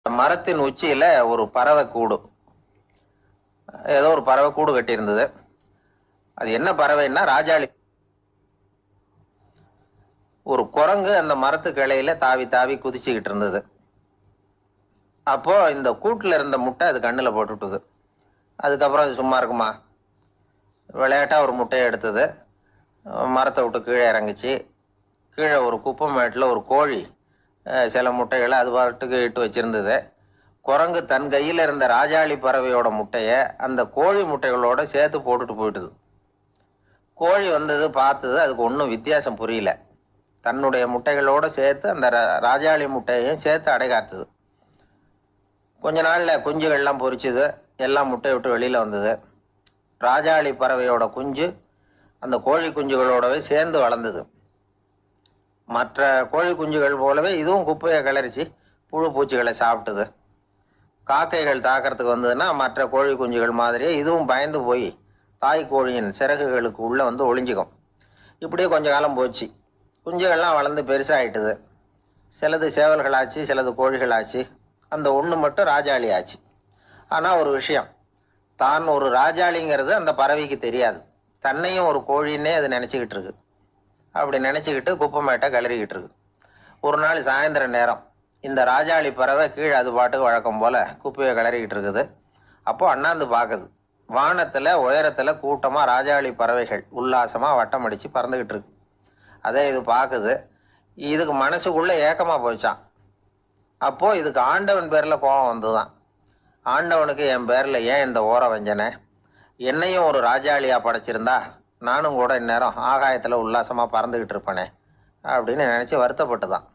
மரத்தின் உச்சியில ஒரு பறவை கூடு, ஏதோ ஒரு பறவை கூடு கட்டி இருந்தது. அது என்ன பறவைன்னா ராஜாளி. ஒரு குரங்கு அந்த மரத்து கிளையில தாவி தாவி குதிச்சுக்கிட்டு இருந்தது. அப்போ இந்த கூட்டுல இருந்த முட்டை அது கண்ணுல போட்டுட்டுது. அதுக்கப்புறம் அது சும்மா இருக்குமா? விளையாட்டா ஒரு முட்டையை எடுத்தது, மரத்தை விட்டு கீழே இறங்குச்சு. கீழே ஒரு குப்பை மேட்டுல ஒரு கோழி சில முட்டைகளை அது பாட்டுக்கு இட்டு வச்சிருந்தது. குரங்கு தன் கையில இருந்த ராஜாளி பறவையோட முட்டைய அந்த கோழி முட்டைகளோட சேர்த்து போட்டுட்டு போயிட்டுது. கோழி வந்தது, பார்த்தது, அதுக்கு ஒன்றும் வித்தியாசம் புரியல. தன்னுடைய முட்டைகளோட சேர்த்து அந்த ராஜாளி முட்டையையும் சேர்த்து அடைகாத்துது. கொஞ்ச நாள்ல குஞ்சுகள்லாம் பொரிச்சுது, எல்லாம் முட்டையை விட்டு வெளியில வந்தது. ராஜாளி பறவையோட குஞ்சு அந்த கோழி குஞ்சுகளோடவே சேர்ந்து வளர்ந்தது. மற்ற கோழி குஞ்சுகள் போலவே இதுவும் குப்பையை கிளறிச்சு புழு பூச்சிகளை சாப்பிட்டுது. காக்கைகள் தாக்கிறதுக்கு வந்ததுன்னா மற்ற கோழி குஞ்சுகள் மாதிரியே இதுவும் பயந்து போய் தாய் கோழியின் சிறகுகளுக்கு உள்ள வந்து ஒளிஞ்சுக்கும். இப்படியே கொஞ்ச காலம் போச்சு. குஞ்சுகள்லாம் வளர்ந்து பெருசாயிட்டுது. சிலது சேவல்களாச்சு, சிலது கோழிகளாச்சு. அந்த ஒண்ணு மட்டும் ராஜாளி ஆச்சு. ஆனா ஒரு விஷயம், தான் ஒரு ராஜாளிங்கிறது அந்த பறவைக்கு தெரியாது. தன்னையும் ஒரு கோழின்னே அது நினைச்சுக்கிட்டு இருக்கு. அப்படி நினைச்சுக்கிட்டு குப்பை மேட்டை கிளறிக்கிட்டு இருக்கு. ஒரு நாள் சாயந்தர நேரம் இந்த ராஜாளி பறவை கீழே அது பாட்டுக்கு வழக்கம் போல குப்பையை கிளறிக்கிட்டு இருக்குது. அப்போ அண்ணாந்து பாக்குது. வானத்துல உயரத்துல கூட்டமா ராஜாளி பறவைகள் உல்லாசமா வட்டம் அடிச்சு பறந்துகிட்டு இருக்கு. அதே இது பாக்குது. இதுக்கு மனசுக்குள்ள ஏக்கமா போச்சான். அப்போ இதுக்கு ஆண்டவன் பேர்ல கோபம் வந்துதான். ஆண்டவனுக்கு என் பேர்ல ஏன் இந்த ஓர வஞ்சனை? என்னையும் ஒரு ராஜாளியா படைச்சிருந்தா நானும் கூட இந்நேரம் ஆகாயத்துல உல்லாசமா பறந்துகிட்டு இருப்பேனே அப்படின்னு நினைச்சு வருத்தப்பட்டுதான்.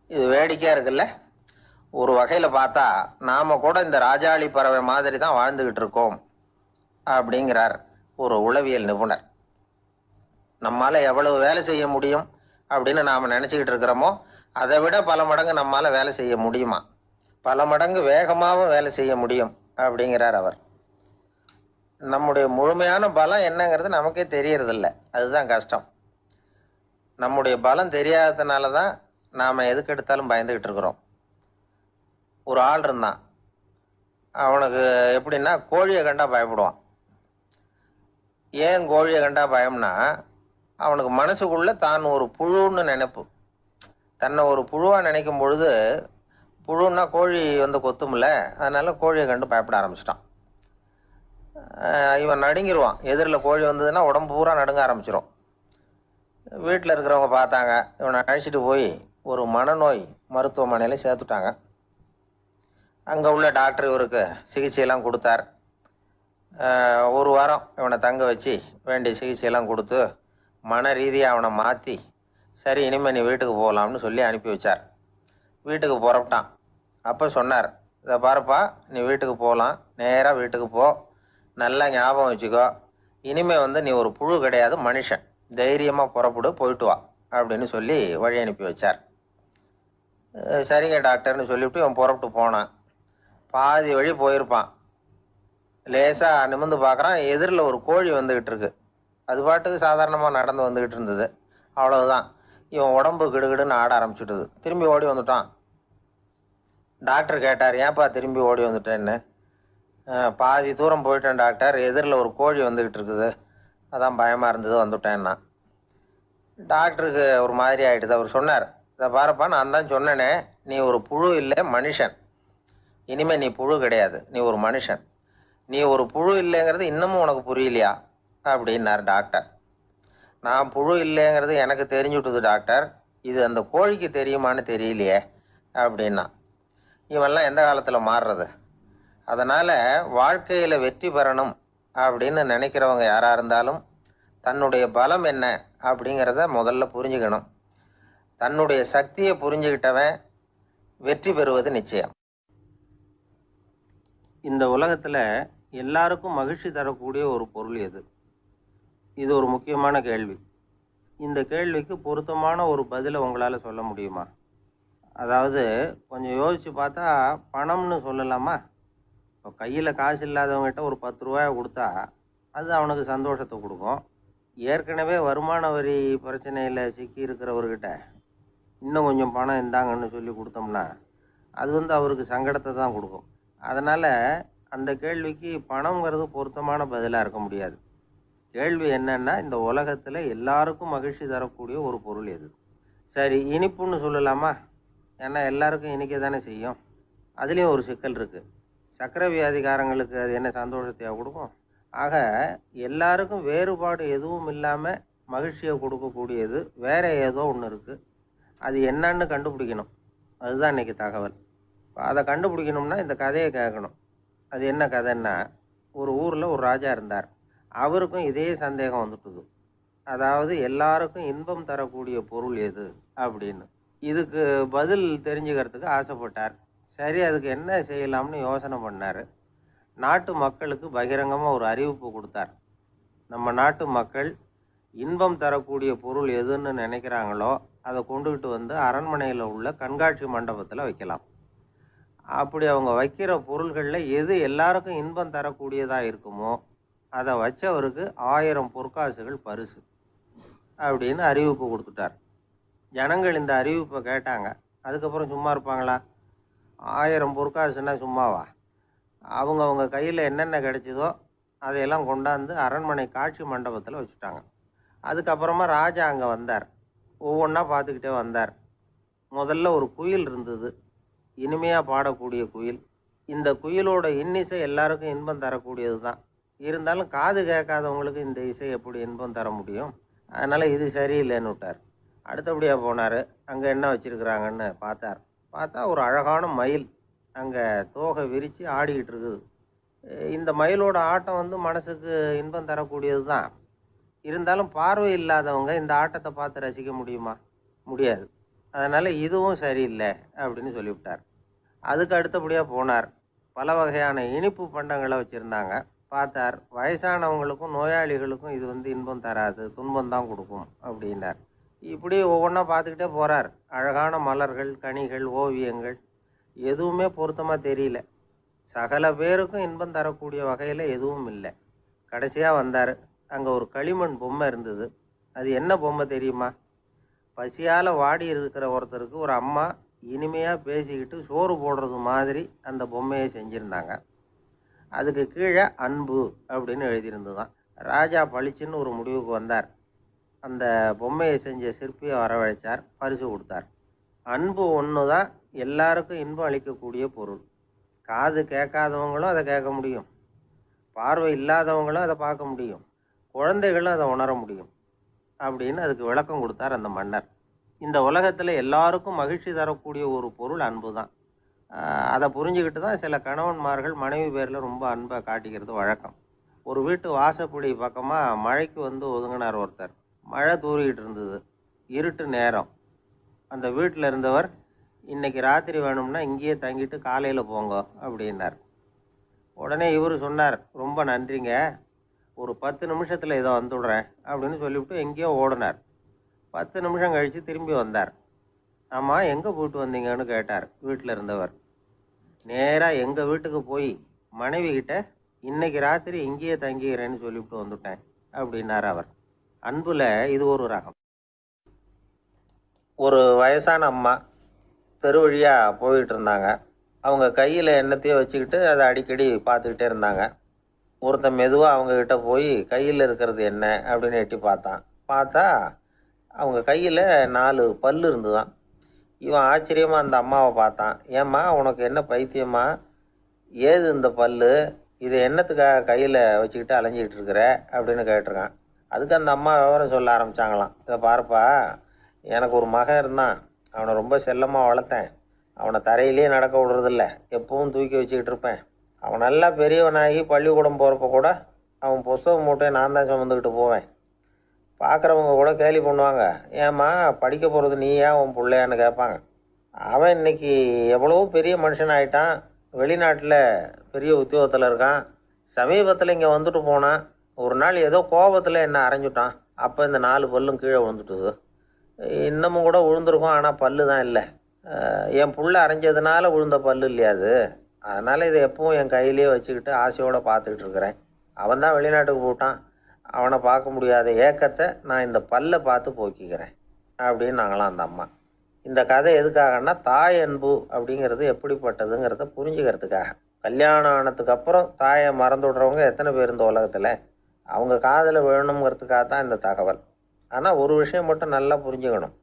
இது வேடிக்கையா இருக்குல்ல? ஒரு வகையில பார்த்தா நாம கூட இந்த ராஜாளி பறவை மாதிரி தான் வாழ்ந்துகிட்டு இருக்கோம் அப்படிங்கிறார் ஒரு உளவியல் நிபுணர். நம்மால எவ்வளவு வேலை செய்ய முடியும் அப்படின்னு நாம நினைச்சுக்கிட்டு இருக்கிறோமோ அதை விட பல மடங்கு நம்மால வேலை செய்ய முடியுமா? பல மடங்கு வேகமாகவும் வேலை செய்ய முடியும் அப்படிங்கிறார் அவர். நம்முடைய முழுமையான பலம் என்னங்கிறது நமக்கே தெரியறதில்ல. அதுதான் கஷ்டம். நம்முடைய பலம் தெரியாததுனாலதான் நாம எதுக்கு எடுத்தாலும் பயந்துகிட்டு இருக்கிறோம். ஒரு ஆள் இருந்தான். அவனுக்கு எப்படின்னா கோழியை கண்டா பயப்படுவான். ஏன் கோழியை கண்டா பயம்னா, அவனுக்கு மனசுக்குள்ள தான் ஒரு புழுன்னு நினைப்பு. தன்னை ஒரு புழுவா நினைக்கும் பொழுது, புழுன்னா கோழி வந்து கொத்தும்ல, அதனால கோழியை கண்டு பயப்பட ஆரம்பிச்சிட்டான். இவன் நடுங்கிடுவான். எதிரில் கோழி வந்ததுன்னா உடம்பு பூரா நடுங்க ஆரம்பிச்சிடும். வீட்டில் இருக்கிறவங்க பார்த்தாங்க. இவனை அழைச்சிட்டு போய் ஒரு மனநோய் மருத்துவமனையில சேர்த்துட்டாங்க. அங்க உள்ள டாக்டர் இவருக்கு சிகிச்சையெல்லாம் கொடுத்தார். ஒரு வாரம் இவனை தங்க வச்சு வேண்டிய சிகிச்சையெல்லாம் கொடுத்து மன ரீதியாக அவனை மாற்றி, சரி இனிமேல் நீ வீட்டுக்கு போகலாம்னு சொல்லி அனுப்பி வச்சார். வீட்டுக்கு புறப்பட்டான். அப்போ சொன்னார், இதை பாருப்பா, நீ வீட்டுக்கு போகலாம், நேராக வீட்டுக்கு போ, நல்லா ஞாபகம் வச்சுக்கோ, இனிமே வந்து நீ ஒரு புழு கிடையாது, மனுஷன், தைரியமா புறப்படு, போயிட்டு வா அப்படின்னு சொல்லி வழி அனுப்பி வச்சார். சரிங்க டாக்டர்னு சொல்லிவிட்டு இவன் புறப்பட்டு போனான். பாதி வழி போயிருப்பான். லேசா நிமிர்ந்து பார்க்கறான், எதிரில் ஒரு கோழி வந்துகிட்டு இருக்கு. அது பாட்டுக்கு சாதாரணமா நடந்து வந்துகிட்டு இருந்தது. அவ்வளவுதான், இவன் உடம்பு கிடுகிடுன்னு ஆட ஆரம்பிச்சுட்டுது. திரும்பி ஓடி வந்துட்டான். டாக்டர் கேட்டார், ஏன்பா திரும்பி ஓடி வந்துட்டேன்னு. பாதி தூரம் போயிட்டேன் டாக்டர், எதிரில் ஒரு கோழி வந்துகிட்டு இருக்குது, அதான் பயமா இருந்தது வந்துட்டேன்னா. டாக்டருக்கு ஒரு மாதிரி ஆயிடுது. அவர் சொன்னார், இதை பாருப்பா, நான் தான் சொன்னேனே, நீ ஒரு புழு இல்லை, மனுஷன். இனிமே நீ புழு கிடையாது, நீ ஒரு மனுஷன். நீ ஒரு புழு இல்லைங்கிறது இன்னமும் உனக்கு புரியலையா அப்படின்னார் டாக்டர். நான் புழு இல்லைங்கிறது எனக்கு தெரிஞ்சுட்டுது டாக்டர், இது அந்த கோழிக்கு தெரியுமான்னு தெரியலையே அப்படின்னா. இவெல்லாம் எந்த காலத்துல மாறுறது? அதனால வாழ்க்கையில வெற்றி பெறணும் அப்படின்னு நினைக்கிறவங்க யாரா இருந்தாலும் தன்னுடைய பலம் என்ன அப்படிங்கிறத முதல்ல புரிஞ்சுக்கணும். தன்னுடைய சக்தியை புரிஞ்சுக்கிட்டவன் வெற்றி பெறுவது நிச்சயம். இந்த உலகத்துல எல்லாருக்கும் மகிழ்ச்சி தரக்கூடிய ஒரு பொருள் எது? இது ஒரு முக்கியமான கேள்வி. இந்த கேள்விக்கு பொருத்தமான ஒரு பதிலை உங்களால சொல்ல முடியுமா? அதாவது கொஞ்சம் யோசிச்சு பார்த்தா பணம்னு சொல்லலாமா? இப்போ கையில் காசு இல்லாதவங்ககிட்ட ஒரு 10 ரூபாயை கொடுத்தா அது அவனுக்கு சந்தோஷத்தை கொடுக்கும். ஏற்கனவே வருமான வரி பிரச்சனையில் சிக்கி இருக்கிறவர்கிட்ட இன்னும் கொஞ்சம் பணம் இந்தாங்கன்னு சொல்லி கொடுத்தோம்னா அது அவருக்கு சங்கடத்தை தான் கொடுக்கும். அதனால் அந்த கேள்விக்கு பணங்கிறது பொருத்தமான பதிலாக இருக்க முடியாது. கேள்வி என்னன்னா, இந்த உலகத்தில் எல்லாருக்கும் மகிழ்ச்சி தரக்கூடிய ஒரு பொருள் எது? சரி, இனிப்புன்னு சொல்லலாமா? ஏன்னா எல்லாருக்கும் இனிக்க தானே செய்யும். அதுலேயும் ஒரு சிக்கல் இருக்குது. சர்க்கரை வியாதிக்காரங்களுக்கு அது என்ன சந்தோஷத்தையாக கொடுக்கும்? ஆக எல்லாருக்கும் வேறுபாடு எதுவும் இல்லாமல் மகிழ்ச்சியை கொடுக்கக்கூடியது வேற ஏதோ ஒன்று இருக்குது. அது என்னன்னு கண்டுபிடிக்கணும். அதுதான் இன்றைக்கி தகவல். அதை கண்டுபிடிக்கணும்னா இந்த கதையை கேட்கணும். அது என்ன கதைன்னா, ஒரு ஊரில் ஒரு ராஜா இருந்தார். அவருக்கும் இதே சந்தேகம் வந்துட்டுது. அதாவது எல்லாருக்கும் இன்பம் தரக்கூடிய பொருள் எது அப்படின்னு. இதுக்கு பதில் தெரிஞ்சுக்கிறதுக்கு ஆசைப்பட்டார். சரி, அதுக்கு என்ன செய்யலாம்னு யோசனை பண்ணார். நாட்டு மக்களுக்கு பகிரங்கமாக ஒரு அறிவிப்பு கொடுத்தார். நம்ம நாட்டு மக்கள் இன்பம் தரக்கூடிய பொருள் எதுன்னு நினைக்கிறாங்களோ அதை கொண்டுகிட்டு வந்து அரண்மனையில் உள்ள கண்காட்சி மண்டபத்தில் வைக்கலாம். அப்படி அவங்க வைக்கிற பொருள்களில் எது எல்லாருக்கும் இன்பம் தரக்கூடியதாக இருக்குமோ அதை வச்சவருக்கு 1000 பொற்காசுகள் பரிசு அப்படின்னு அறிவிப்பு கொடுத்துட்டார். ஜனங்கள் இந்த அறிவிப்பை கேட்டாங்க. அதுக்கப்புறம் சும்மா இருப்பாங்களா? 1000 பொற்காசுன்னா சும்மாவா? அவங்க கையில் என்னென்ன கிடைச்சதோ அதையெல்லாம் கொண்டாந்து அரண்மனை காட்சி மண்டபத்தில் வச்சுட்டாங்க. அதுக்கப்புறமா ராஜா அங்கே வந்தார். ஒவ்வொன்றா பார்த்துக்கிட்டே வந்தார். முதல்ல ஒரு குயில் இருந்தது, இனிமையாக பாடக்கூடிய குயில். இந்த குயிலோட இன்னிசை எல்லாருக்கும் இன்பம் தரக்கூடியது தான். இருந்தாலும் காது கேட்காதவங்களுக்கு இந்த இசை எப்படி இன்பம் தர முடியும்? அதனால் இது சரியில்லைன்னு விட்டார். அடுத்தபடியாக போனார். அங்கே என்ன வச்சுருக்குறாங்கன்னு பார்த்தா ஒரு அழகான மயில் அங்கே தோகை விரித்து ஆடிக்கிட்டு இருக்குது. இந்த மயிலோட ஆட்டம் மனசுக்கு இன்பம் தரக்கூடியது தான். இருந்தாலும் பார்வை இல்லாதவங்க இந்த ஆட்டத்தை பார்த்து ரசிக்க முடியுமா? முடியாது. அதனால் இதுவும் சரியில்லை அப்படின்னு சொல்லிவிட்டார். அதுக்கு அடுத்தபடியாக போனார். பல வகையான இனிப்பு பண்டங்களை வச்சுருந்தாங்க. பார்த்தார், வயசானவங்களுக்கும் நோயாளிகளுக்கும் இது இன்பம் தராது, துன்பம் தான் கொடுக்கும் அப்படின்னார். இப்படி ஒவ்வொன்றா பார்த்துக்கிட்டே போகிறார். அழகான மலர்கள், கனிகள், ஓவியங்கள் எதுவுமே பொருத்தமாக தெரியல. சகல பேருக்கும் இன்பம் தரக்கூடிய வகையில் எதுவும் இல்லை. கடைசியாக வந்தார். அங்கே ஒரு களிமண் பொம்மை இருந்தது. அது என்ன பொம்மை தெரியுமா? பசியால் வாடி இருக்கிற ஒருத்தருக்கு ஒரு அம்மா இனிமையாக பேசிக்கிட்டு சோறு போடுறது மாதிரி அந்த பொம்மையை செஞ்சுருந்தாங்க. அதுக்கு கீழே அன்பு அப்படின்னு எழுதியிருந்துதான். ராஜா பளிச்சுன்னு ஒரு முடிவுக்கு வந்தார். அந்த பொம்மையை செஞ்ச சிற்பியை வரவழைச்சார், பரிசு கொடுத்தார். அன்பு ஒன்று தான் எல்லாருக்கும் இன்பம் அளிக்கக்கூடிய பொருள். காது கேட்காதவங்களும் அதை கேட்க முடியும், பார்வை இல்லாதவங்களும் அதை பார்க்க முடியும், குழந்தைகளும் அதை உணர முடியும் அப்படின்னு அதுக்கு விளக்கம் கொடுத்தார் அந்த மன்னர். இந்த உலகத்தில் எல்லாருக்கும் மகிழ்ச்சி தரக்கூடிய ஒரு பொருள் அன்பு தான். அதை புரிஞ்சுக்கிட்டு தான் சில கணவன்மார்கள் மனைவி பேரில் ரொம்ப அன்பை காட்டிக்கிறது வழக்கம். ஒரு வீட்டு வாசப்படி பக்கமாக மழைக்கு ஒதுங்கினார் ஒருத்தர். மழை தூரிக்கிட்டு இருந்தது, இருட்டு நேரம். அந்த வீட்டில் இருந்தவர், இன்னைக்கு ராத்திரி வேணும்னா இங்கேயே தங்கிட்டு காலையில் போங்க அப்படின்னார். உடனே இவர் சொன்னார், ரொம்ப நன்றிங்க, ஒரு 10 நிமிஷத்தில் இதை வந்துடுறேன் அப்படின்னு சொல்லிவிட்டு எங்கேயோ ஓடினார். 10 நிமிஷம் கழித்து திரும்பி வந்தார். ஆமாம், எங்கே போயிட்டு வந்தீங்கன்னு கேட்டார் வீட்டில் இருந்தவர். நேராக எங்கள் வீட்டுக்கு போய் மனைவி கிட்ட இன்னைக்கு ராத்திரி இங்கேயே தங்கிக்கிறேன்னு சொல்லிவிட்டு வந்துட்டேன் அப்படின்னார் அவர். அன்புல இது ஒரு ரகம். ஒரு வயசான அம்மா தெரு வழியாக போயிட்டு இருந்தாங்க. அவங்க கையில் எண்ணத்தையோ வச்சுக்கிட்டு அதை அடிக்கடி பார்த்துக்கிட்டே இருந்தாங்க. ஒருத்தன் மெதுவாக அவங்கக்கிட்ட போய் கையில் இருக்கிறது என்ன அப்படின்னு எட்டி பார்த்தா அவங்க கையில் 4 பல் இருந்துதான். இவன் ஆச்சரியமாக அந்த அம்மாவை பார்த்தான். ஏம்மா, உனக்கு என்ன பைத்தியமா? ஏது இந்த பல்? இதை என்னத்துக்காக கையில் வச்சுக்கிட்டு அலைஞ்சிக்கிட்டு இருக்கிற அப்படின்னு கேட்டிருக்கான். அதுக்கு அந்த அம்மா விவரம் சொல்ல ஆரம்பித்தாங்களாம். இதை பாருப்பா, எனக்கு ஒரு மகன் இருந்தான். அவனை ரொம்ப செல்லமாக வளர்த்தேன். அவனை தரையிலே நடக்க விடுறதில்ல, எப்பவும் தூக்கி வச்சுக்கிட்டு இருப்பேன். அவன் நல்லா பெரியவனாகி பள்ளிக்கூடம் போகிறப்ப கூட அவன் புஸ்தக மூட்டையை நான் தான் சுமந்துக்கிட்டு போவேன். பார்க்குறவங்க கூட கேலி பண்ணுவாங்க, ஏம்மா படிக்க போகிறது நீயா உன் பிள்ளையான்னு கேட்பாங்க. அவன் இன்னைக்கு எவ்வளவோ பெரிய மனுஷன் ஆகிட்டான். வெளிநாட்டில் பெரிய உத்தியோகத்தில் இருக்கான். சமீபத்தில் இங்கே வந்துட்டு போனான். ஒரு நாள் ஏதோ கோபத்தில் என்னை அரைஞ்சுட்டான். அப்போ இந்த 4 பல்லும் கீழே விழுந்துட்டுது. இன்னமும் கூட விழுந்துருக்கும், ஆனால் பல்லு தான் இல்லை. என் புள்ள அரைஞ்சதுனால விழுந்த பல்லு இல்லையா அது? அதனால் இதை எப்பவும் என் கையிலே வச்சுக்கிட்டு ஆசையோடு பார்த்துக்கிட்டு இருக்கிறேன். அவன் தான் வெளிநாட்டுக்கு போட்டான். அவனை பார்க்க முடியாத ஏக்கத்தை நான் இந்த பல்லை பார்த்து போக்கிக்கிறேன் அப்படின்னு நாங்களாம் அந்த அம்மா. இந்த கதை எதுக்காகன்னா தாய் அன்பு அப்படிங்கிறது எப்படிப்பட்டதுங்கிறத புரிஞ்சுக்கிறதுக்காக. கல்யாணம் ஆனதுக்கு அப்புறம் தாயை மறந்து விடுறவங்க எத்தனை பேர் இந்த உலகத்தில்? அவங்க காதில் வேணுங்கிறதுக்காக தான் இந்த தகவல். ஆனால் ஒரு விஷயம் மட்டும் நல்லா புரிஞ்சுக்கணும்.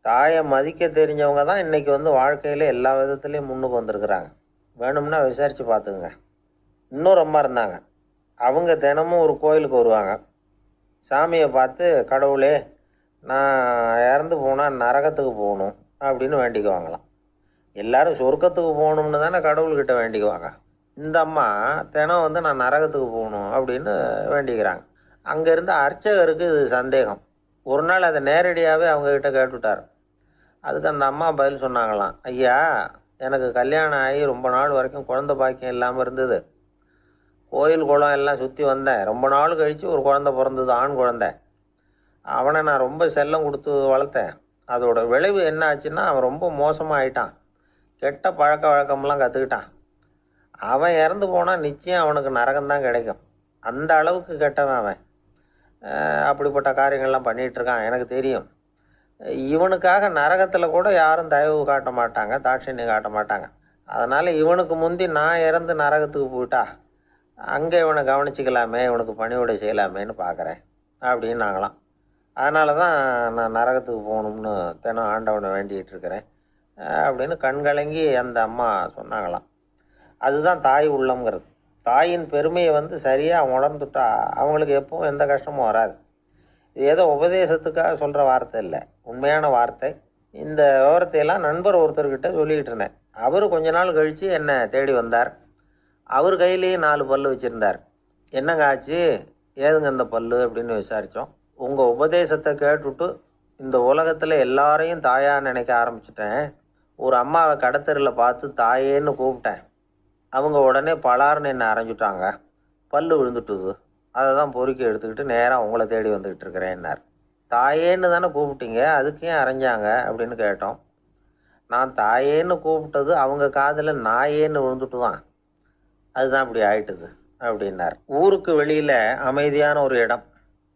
தாயை மதிக்க தெரிஞ்சவங்க தான் இன்றைக்கி வாழ்க்கையில் எல்லா விதத்துலேயும் முன்னுக்கு வந்திருக்கிறாங்க. வேணும்னா விசாரித்து பார்த்துக்குங்க. இன்னொரு அம்மா இருந்தாங்க. அவங்க தினமும் ஒரு கோயிலுக்கு வருவாங்க. சாமியை பார்த்து, கடவுளே நான் இறந்து போனால் நரகத்துக்கு போகணும் அப்படின்னு வேண்டிக்குவாங்களாம். எல்லாரும் சொர்க்கத்துக்கு போகணும்னு தானே கடவுள்கிட்ட வேண்டிக்குவாங்க. இந்த அம்மா தினம் நான் நரகத்துக்கு போகணும் அப்படின்னு வேண்டிக்கிறாங்க. அங்கேருந்து அர்ச்சகருக்கு இது சந்தேகம். ஒரு நாள் அதை நேரடியாகவே அவங்கக்கிட்ட கேட்டுவிட்டார். அதுக்கு அந்த அம்மா பதில் சொன்னாங்களாம், ஐயா, எனக்கு கல்யாணம் ஆகி ரொம்ப நாள் வரைக்கும் குழந்தை பாக்கியம் இல்லாமல் இருந்தது. கோயில் குளம் எல்லாம் சுற்றி வந்தேன். ரொம்ப நாள் கழித்து ஒரு குழந்தை பிறந்தது, ஆண் குழந்தை. அவனை நான் ரொம்ப செல்லம் கொடுத்து வளர்த்தேன். அதோட விளைவு என்ன ஆச்சுன்னா, அவன் ரொம்ப மோசமாக ஆயிட்டான். கெட்ட பழக்க வழக்கம்லாம் கற்றுக்கிட்டான். அவன் இறந்து போனால் நிச்சயம் அவனுக்கு நரகம்தான் கிடைக்கும். அந்த அளவுக்கு கெட்டவன் அவன். அப்படிப்பட்ட காரியங்கள்லாம் பண்ணிகிட்ருக்கான், எனக்கு தெரியும். இவனுக்காக நரகத்தில் கூட யாரும் தயவு காட்ட மாட்டாங்க, தாட்சண்யம் காட்ட மாட்டாங்க. அதனால் இவனுக்கு முந்தி நான் இறந்து நரகத்துக்கு போயிட்டா அங்கே இவனை கவனிச்சிக்கலாமே, இவனுக்கு பணிவிடை செய்யலாமேன்னு பார்க்குறேன் அப்படின்னு நாங்களாம். அதனால தான் நான் நரகத்துக்கு போகணும்னு தினம் ஆண்டவனை வேண்டிகிட்டு இருக்கிறேன் அப்படின்னு கண்கலங்கி அந்த அம்மா சொன்னாங்களாம். அதுதான் தாய் உள்ளம்ங்கிறது. தாயின் பெருமையை சரியாக உணர்ந்துட்டா அவங்களுக்கு எப்பவும் எந்த கஷ்டமும் வராது. இது ஏதோ உபதேசத்துக்காக சொல்கிற வார்த்தை இல்லை, உண்மையான வார்த்தை. இந்த விவரத்தையெல்லாம் நண்பர் ஒருத்தர்கிட்ட சொல்லிக்கிட்டு இருந்தேன். அவர் கொஞ்ச நாள் கழித்து என்னை தேடி வந்தார். அவர் கையிலேயே 4 பல்லு வச்சுருந்தார். என்னங்க ஆச்சு, ஏதுங்க இந்த பல்லு அப்படின்னு விசாரித்தோம். உங்கள் உபதேசத்தை கேட்டுவிட்டு இந்த உலகத்தில் எல்லாரையும் தாயாக நினைக்க ஆரம்பிச்சிட்டேன். ஒரு அம்மாவை கடத்தரில் பார்த்து தாயேன்னு கூப்பிட்டேன். அவங்க உடனே பலார்னு என்னை அரைஞ்சிட்டாங்க. பல்லு விழுந்துட்டுது. அதை தான் பொறுக்கி எடுத்துக்கிட்டு நேராக உங்களை தேடி வந்துக்கிட்டு இருக்கிறேன்னார். தாயேன்னு தானே கூப்பிட்டீங்க, அதுக்கு ஏன் அரைஞ்சாங்க அப்படின்னு கேட்டோம். நான் தாயேன்னு கூப்பிட்டது அவங்க காதில் நாயேன்னு விழுந்துட்டு தான், அதுதான் இப்படி ஆயிட்டுது அப்படின்னார். ஊருக்கு வெளியில் அமைதியான ஒரு இடம்,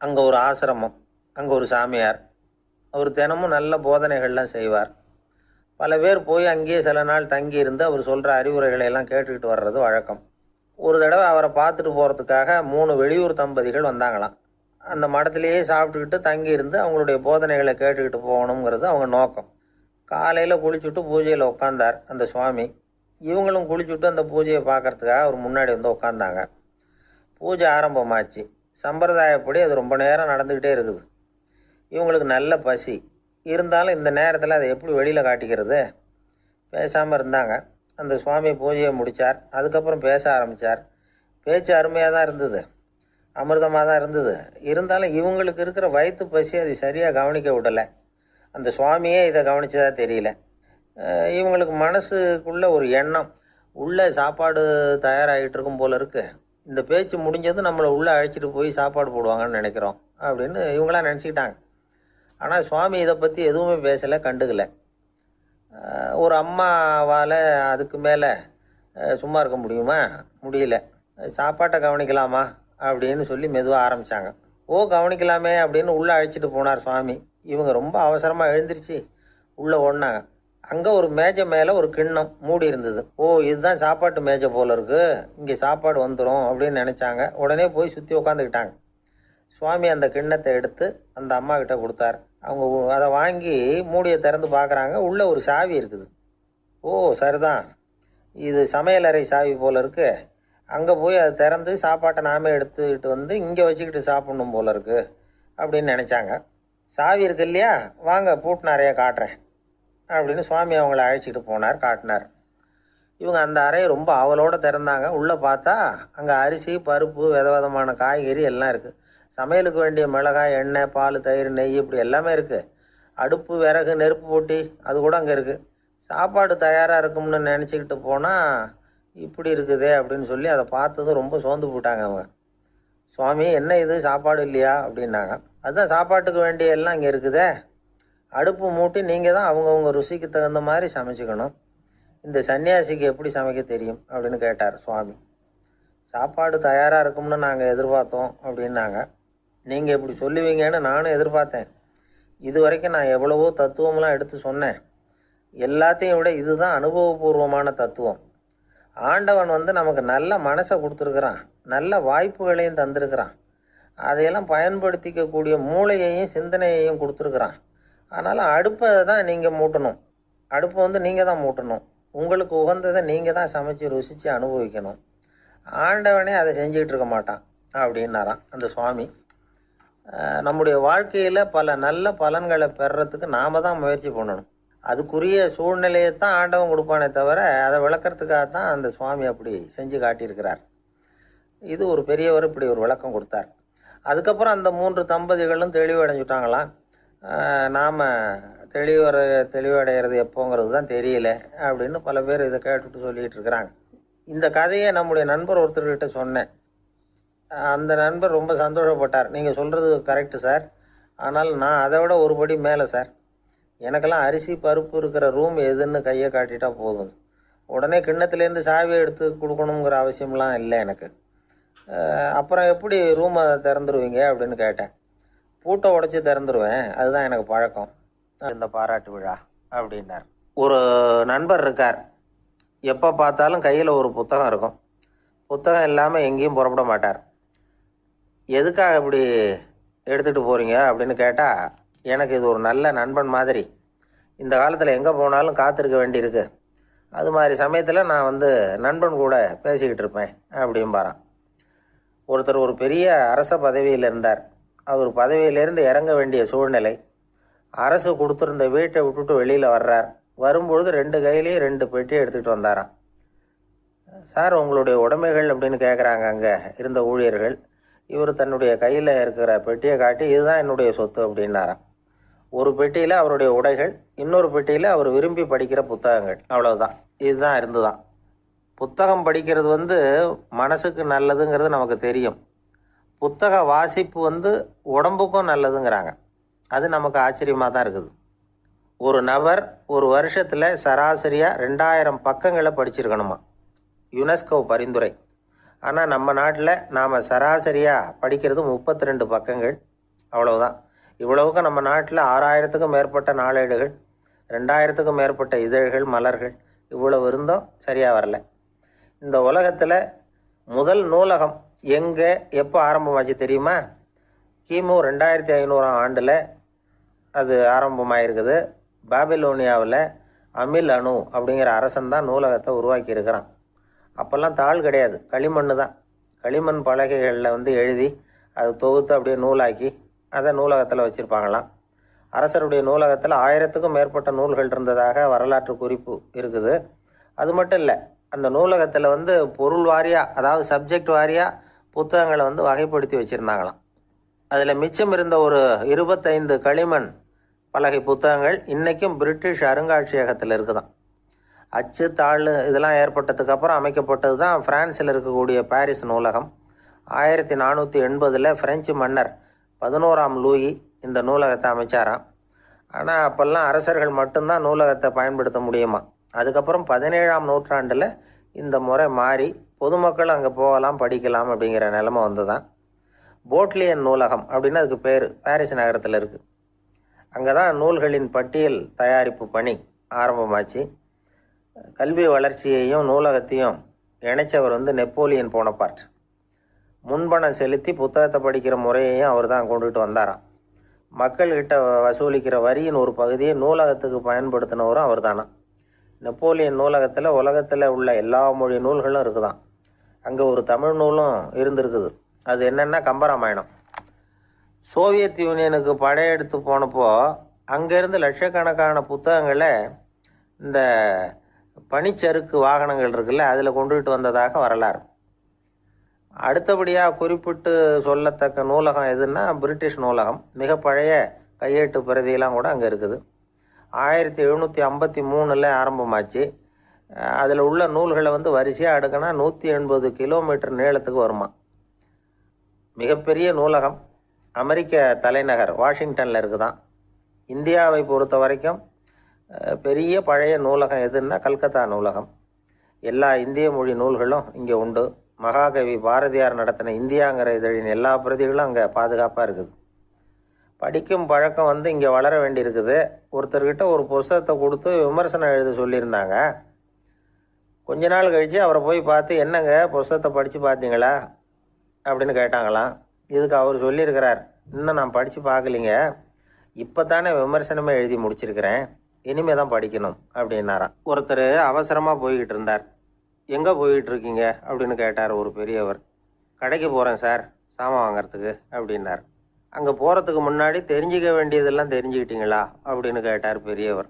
அங்கே ஒரு ஆசிரமம், அங்கே ஒரு சாமியார். அவர் தினமும் நல்ல போதனைகள்லாம் செய்வார். பல பேர் போய் அங்கேயே சில நாள் தங்கி இருந்து அவர் சொல்கிற அறிவுரைகளை எல்லாம் கேட்டுக்கிட்டு வர்றது வழக்கம். ஒரு தடவை அவரை பார்த்துட்டு போகிறதுக்காக 3 வெளியூர் தம்பதிகள் வந்தாங்களாம். அந்த மடத்திலேயே சாப்பிட்டுக்கிட்டு தங்கி இருந்து அவங்களுடைய போதனைகளை கேட்டுக்கிட்டு போகணுங்கிறது அவங்க நோக்கம். காலையில் குளிச்சுட்டு பூஜையில் உட்காந்தார் அந்த சுவாமி. இவங்களும் குளிச்சுட்டு அந்த பூஜையை பார்க்கறதுக்காக அவர் முன்னாடி உட்காந்தாங்க. பூஜை ஆரம்பமாச்சு. சம்பிரதாயப்படி அது ரொம்ப நேரம் நடந்துக்கிட்டே இருக்குது. இவங்களுக்கு நல்ல பசி இருந்தாலும் இந்த நேரத்தில் அதை எப்படி வெளியில் காட்டிக்கிறது? பேசாமல் இருந்தாங்க. அந்த சுவாமி பூஜையை முடித்தார். அதுக்கப்புறம் பேச ஆரம்பித்தார். பேச்சு அருமையாக தான் இருந்தது, அமிர்தமாக தான் இருந்தது. இருந்தாலும் இவங்களுக்கு இருக்கிற வயிற்று பசி அது சரியாக கவனிக்க விடலை. அந்த சுவாமியே இதை கவனித்ததாக தெரியல. இவங்களுக்கு மனசுக்குள்ளே ஒரு எண்ணம், உள்ளே சாப்பாடு தயாராகிட்டு இருக்கும் போல இருக்குது. இந்த பேச்சு முடிஞ்சது நம்மளை உள்ளே அழைச்சிட்டு போய் சாப்பாடு போடுவாங்கன்னு நினைக்கிறோம் அப்படின்னு இவங்களாம் நினச்சிக்கிட்டாங்க. ஆனால் சுவாமி இதை பற்றி எதுவுமே பேசலை, கண்டுக்கலை. ஒரு அம்மாவால் அதுக்கு மேலே சும்மா இருக்க முடியுமா? முடியல. சாப்பாட்டை கவனிக்கலாமா அப்படின்னு சொல்லி மெதுவாக ஆரம்பித்தாங்க. கவனிக்கலாமே அப்படின்னு உள்ளே அழைச்சிட்டு போனார் சுவாமி. இவங்க ரொம்ப அவசரமாக எழுந்திரிச்சு உள்ளே ஓடினாங்க. அங்கே ஒரு மேஜை மேலே ஒரு கிண்ணம் மூடி இருந்தது. இதுதான் சாப்பாட்டு மேஜை போல இருக்குது, இங்கே சாப்பாடு வந்துடும் அப்படின்னு நினச்சாங்க. உடனே போய் சுற்றி உட்காந்துக்கிட்டாங்க. சுவாமி அந்த கிண்ணத்தை எடுத்து அந்த அம்மா கிட்ட கொடுத்தார். அவங்க அதை வாங்கி மூடியை திறந்து பார்க்குறாங்க. உள்ளே ஒரு சாவி இருக்குது. சரிதான், இது சமையலறை சாவி போல் இருக்குது. அங்கே போய் அதை திறந்து சாப்பாட்டை நாமே எடுத்துக்கிட்டு இங்கே வச்சுக்கிட்டு சாப்பிட்ணும் போல இருக்குது அப்படின்னு நினச்சாங்க. சாவி இருக்கு இல்லையா, வாங்க பூட்டு நிறைய காட்டுறேன் அப்படின்னு சுவாமி அவங்கள அழைச்சிட்டு போனார், காட்டினார். இவங்க அந்த அறையை ரொம்ப ஆவலோடு திறந்தாங்க. உள்ளே பார்த்தா அங்கே அரிசி, பருப்பு, விதவிதமான காய்கறி எல்லாம் இருக்குது. சமையலுக்கு வேண்டிய மிளகாய், எண்ணெய், பால், தயிர், நெய் இப்படி எல்லாமே இருக்குது. அடுப்பு, விறகு, நெருப்பு போட்டி அது கூட அங்கே இருக்குது. சாப்பாடு தயாராக இருக்கும்னு நினச்சிக்கிட்டு போனால் இப்படி இருக்குதே அப்படின்னு சொல்லி அதை பார்த்ததும் ரொம்ப சோர்ந்து போட்டாங்க அவங்க. சுவாமி, என்ன இது சாப்பாடு இல்லையா அப்படின்னாங்க. அதுதான் சாப்பாட்டுக்கு வேண்டிய எல்லாம் இங்கே இருக்குதே. அடுப்பு மூட்டி நீங்கள் தான் அவங்கவுங்க ருசிக்கு தகுந்த மாதிரி சமைச்சிக்கணும். இந்த சன்னியாசிக்கு எப்படி சமைக்க தெரியும் அப்படின்னு கேட்டார் சுவாமி. சாப்பாடு தயாராக இருக்கும்னு நாங்கள் எதிர்பார்த்தோம் அப்படின்னாங்க. நீங்கள் இப்படி சொல்லுவீங்கன்னு நானும் எதிர்பார்த்தேன். இது வரைக்கும் நான் எவ்வளவோ தத்துவம்லாம் எடுத்து சொன்னேன். எல்லாத்தையும் விட இதுதான் அனுபவபூர்வமான தத்துவம். ஆண்டவன் நமக்கு நல்ல மனசை கொடுத்துருக்குறான், நல்ல வாய்ப்புகளையும் தந்திருக்கிறான், அதையெல்லாம் பயன்படுத்திக்கக்கூடிய மூளையையும் சிந்தனையையும் கொடுத்துருக்குறான். அதனால் அடுப்பை தான் நீங்கள் மூட்டணும், அடுப்பை நீங்கள் தான் மூட்டணும், உங்களுக்கு உகந்ததை நீங்கள் தான் சமைச்சு ருசித்து அனுபவிக்கணும். ஆண்டவனே அதை செஞ்சுக்கிட்டு இருக்க மாட்டான் அப்படின்னாராம் அந்த சுவாமி. நம்முடைய வாழ்க்கையில் பல நல்ல பலன்களை பெறுறதுக்கு நாம் தான் முயற்சி பண்ணணும். அதுக்குரிய சூழ்நிலையை தான் ஆண்டவன் கொடுப்பானே தவிர அதை விளக்கறதுக்காக தான் அந்த சுவாமி அப்படி செஞ்சு காட்டியிருக்கிறார். இது ஒரு பெரியவர் இப்படி ஒரு விளக்கம் கொடுத்தார். அதுக்கப்புறம் அந்த 3 தம்பதிகளும் தெளிவடைஞ்சுட்டாங்களாம். நாம் தெளிவடைகிறது எப்போங்கிறது தான் தெரியல அப்படின்னு பல பேர் இதை கேட்டுட்டு சொல்லிகிட்டு இருக்கிறாங்க. இந்த கதையை நம்முடைய நண்பர் ஒருத்தர்கிட்ட சொன்னேன். அந்த நண்பர் ரொம்ப சந்தோஷப்பட்டார். நீங்கள் சொல்கிறது கரெக்டு சார், ஆனால் நான் அதை விட ஒரு படி மேலே சார். எனக்கெல்லாம் அரிசி பருப்பு இருக்கிற ரூம் எதுன்னு கையை காட்டிட்டா போதும், உடனே கிண்ணத்துலேருந்து சாவியை எடுத்து கொடுக்கணுங்கிற அவசியம்லாம் இல்லை எனக்கு. அப்புறம் எப்படி ரூமை திறந்துருவீங்க அப்படின்னு கேட்டேன். பூட்டை உடச்சி திறந்துருவேன், அதுதான் எனக்கு பழக்கம். இந்த பாராட்டு விழா அப்படின்னார். ஒரு நண்பர் இருக்கார், எப்போ பார்த்தாலும் கையில் ஒரு புத்தகம் இருக்கும், புத்தகம் இல்லாமல் எங்கேயும் புறப்பட மாட்டார். எதுக்காக இப்படி எடுத்துகிட்டு போகிறீங்க அப்படின்னு கேட்டால், எனக்கு இது ஒரு நல்ல நண்பன் மாதிரி, இந்த காலத்தில் எங்கே போனாலும் காத்திருக்க வேண்டியிருக்கு, அது மாதிரி சமயத்தில் நான் நண்பன் கூட பேசிக்கிட்டு இருப்பேன் அப்படிம்பாரான். ஒருத்தர் ஒரு பெரிய அரச பதவியில் இருந்தார். அவர் பதவியிலேருந்து இறங்க வேண்டிய சூழ்நிலை. அரசு கொடுத்துருந்த வீட்டை விட்டுட்டு வெளியில் வர்றார். வரும்பொழுது 2 கையிலையும் 2 பெட்டியை எடுத்துகிட்டு வந்தாராம். சார், உங்களுடைய உடைமைகள் அப்படின்னு கேட்குறாங்க அங்கே இருந்த ஊழியர்கள். இவர் தன்னுடைய கையில் இருக்கிற பெட்டியை காட்டி, இதுதான் என்னுடைய சொத்து அப்படின்னாராம். ஒரு பெட்டியில் அவருடைய உடைகள், இன்னொரு பெட்டியில் அவர் விரும்பி படிக்கிற புத்தகங்கள், அவ்வளவுதான். இதுதான் இருந்துதான். புத்தகம் படிக்கிறது மனசுக்கு நல்லதுங்கிறது நமக்கு தெரியும். புத்தக வாசிப்பு உடம்புக்கும் நல்லதுங்கிறாங்க. அது நமக்கு ஆச்சரியமாக தான் இருக்குது. ஒரு நபர் ஒரு வருஷத்தில் சராசரியாக 2000 பக்கங்களை படிச்சிருக்கணுமா, யுனெஸ்கோ பரிந்துரை. ஆனால் நம்ம நாட்டில் நாம் சராசரியாக படிக்கிறது 32 பக்கங்கள், அவ்வளவுதான். இவ்வளவுக்கு நம்ம நாட்டில் 6000த்துக்கும் மேற்பட்ட நாளேடுகள், 2000த்துக்கும் மேற்பட்ட இதழ்கள், மலர்கள், இவ்வளவு இருந்தும் சரியாக வரல. இந்த உலகத்தில் முதல் நூலகம் எங்கே எப்போ ஆரம்பமாச்சு தெரியுமா? கிமு 2500ஆம் ஆண்டில் அது ஆரம்பமாயிருக்குது. பாபிலோனியாவில் அமில் அணு அப்படிங்கிற அரசன் தான் நூலகத்தை உருவாக்கி இருக்கிறான். அப்போல்லாம் தாள் கிடையாது, களிமண் தான். களிமண் பலகைகளில் எழுதி அது தொகுத்து அப்படியே நூலாக்கி அதை நூலகத்தில் வச்சுருப்பாங்களாம். அரசருடைய நூலகத்தில் 1000த்துக்கும் மேற்பட்ட நூல்கள் இருந்ததாக வரலாற்று குறிப்பு இருக்குது. அது மட்டும் இல்லை, அந்த நூலகத்தில் பொருள் வாரியாக, அதாவது சப்ஜெக்ட் வாரியாக புத்தகங்களை வகைப்படுத்தி வச்சுருந்தாங்களாம். அதில் மிச்சம் இருந்த ஒரு 25 களிமண் பலகை புத்தகங்கள் இன்றைக்கும் பிரிட்டிஷ் அருங்காட்சியகத்தில் இருக்குதான். அச்சு தாள் இதெல்லாம் ஏற்பட்டதுக்கு அப்புறம் அமைக்கப்பட்டது தான் பிரான்சில் இருக்கக்கூடிய பாரிஸ் நூலகம். 1480 பிரெஞ்சு மன்னர் 11ஆம் லூயி இந்த நூலகத்தை அமைச்சாராம். ஆனால் அப்போல்லாம் அரசர்கள் மட்டும்தான் நூலகத்தை பயன்படுத்த முடியுமா. அதுக்கப்புறம் 17ஆம் நூற்றாண்டில் இந்த முறை மாறி பொதுமக்கள் அங்கே போகலாம், படிக்கலாம் அப்படிங்கிற நிலைமை வந்துதான். போட்லியன் நூலகம் அப்படின்னு அதுக்கு பேர், பாரிஸ் நகரத்தில் இருக்குது. அங்கே தான் நூல்களின் பட்டியல் தயாரிப்பு பணி ஆரம்பமாச்சு. கல்வி வளர்ச்சியையும் நூலகத்தையும் இணைச்சவர் நெப்போலியன் போனபார்ட். முன்பணம் செலுத்தி புத்தகத்தை படிக்கிற முறையையும் அவர் தான் கொண்டுட்டு வந்தாராம். மக்கள்கிட்ட வசூலிக்கிற வரியின் ஒரு பகுதியை நூலகத்துக்கு பயன்படுத்தினவரும் அவர் தானா. நெப்போலியன் நூலகத்தில் உலகத்தில் உள்ள எல்லா மொழி நூல்களும் இருக்குதான். அங்கே ஒரு தமிழ் நூலும் இருந்திருக்குது. அது என்னென்னா கம்பராமாயணம். சோவியத் யூனியனுக்கு படையெடுத்து போனப்போ அங்கேருந்து லட்சக்கணக்கான புத்தகங்களை இந்த பனிச்சறுக்கு வாகனங்கள் இருக்குல்ல, அதில் கொண்டுகிட்டு வந்ததாக வரலாறு. அடுத்தபடியாக குறிப்பிட்டு சொல்லத்தக்க நூலகம் எதுன்னா பிரிட்டிஷ் நூலகம். மிக பழைய கையெழுத்து பிரதியெல்லாம் கூட அங்கே இருக்குது. 1753 ஆரம்பமாச்சு. அதில் உள்ள நூல்களை வரிசையாக அடுக்கினா 180 கிலோமீட்டர் நீளத்துக்கு வருமா. மிகப்பெரிய நூலகம் அமெரிக்க தலைநகர் வாஷிங்டனில் இருக்குதான். இந்தியாவை பொறுத்த வரைக்கும் பெரிய பழைய நூலகம் எதுன்னா கல்கத்தா நூலகம். எல்லா இந்திய மொழி நூல்களும் இங்கே உண்டு. மகாகவி பாரதியார் நடத்தின இந்தியாங்கிற இதழின் எல்லா பிரதிகளும் அங்கே பாதுகாப்பாக இருக்குது. படிக்கும் பழக்கம் வந்து இங்கே வளர வேண்டியிருக்குது. ஒருத்தர்கிட்ட ஒரு புஸ்தகத்தை கொடுத்து விமர்சனம் எழுத சொல்லியிருந்தாங்க. கொஞ்ச நாள் கழித்து அவரை போய் பார்த்து, என்னங்க புஸ்தகத்தை படித்து பார்த்தீங்களா அப்படின்னு கேட்டாங்களாம். இதுக்கு அவர் சொல்லியிருக்கிறார், இன்னும் நான் படித்து பார்க்கலிங்க, இப்போ தானே விமர்சனமே எழுதி முடிச்சிருக்கிறேன், இனிமே தான் படிக்கணும் அப்படின்னாராம். ஒருத்தர் அவசரமாக போய்கிட்டு இருந்தார். எங்கே போய்கிட்டு இருக்கீங்க அப்படின்னு கேட்டார் ஒரு பெரியவர். கடைக்கு போகிறேன் சார், சாமான் வாங்கிறதுக்கு அப்படின்னார். அங்கே போகிறதுக்கு முன்னாடி தெரிஞ்சிக்க வேண்டியதெல்லாம் தெரிஞ்சுக்கிட்டீங்களா அப்படின்னு கேட்டார் பெரியவர்.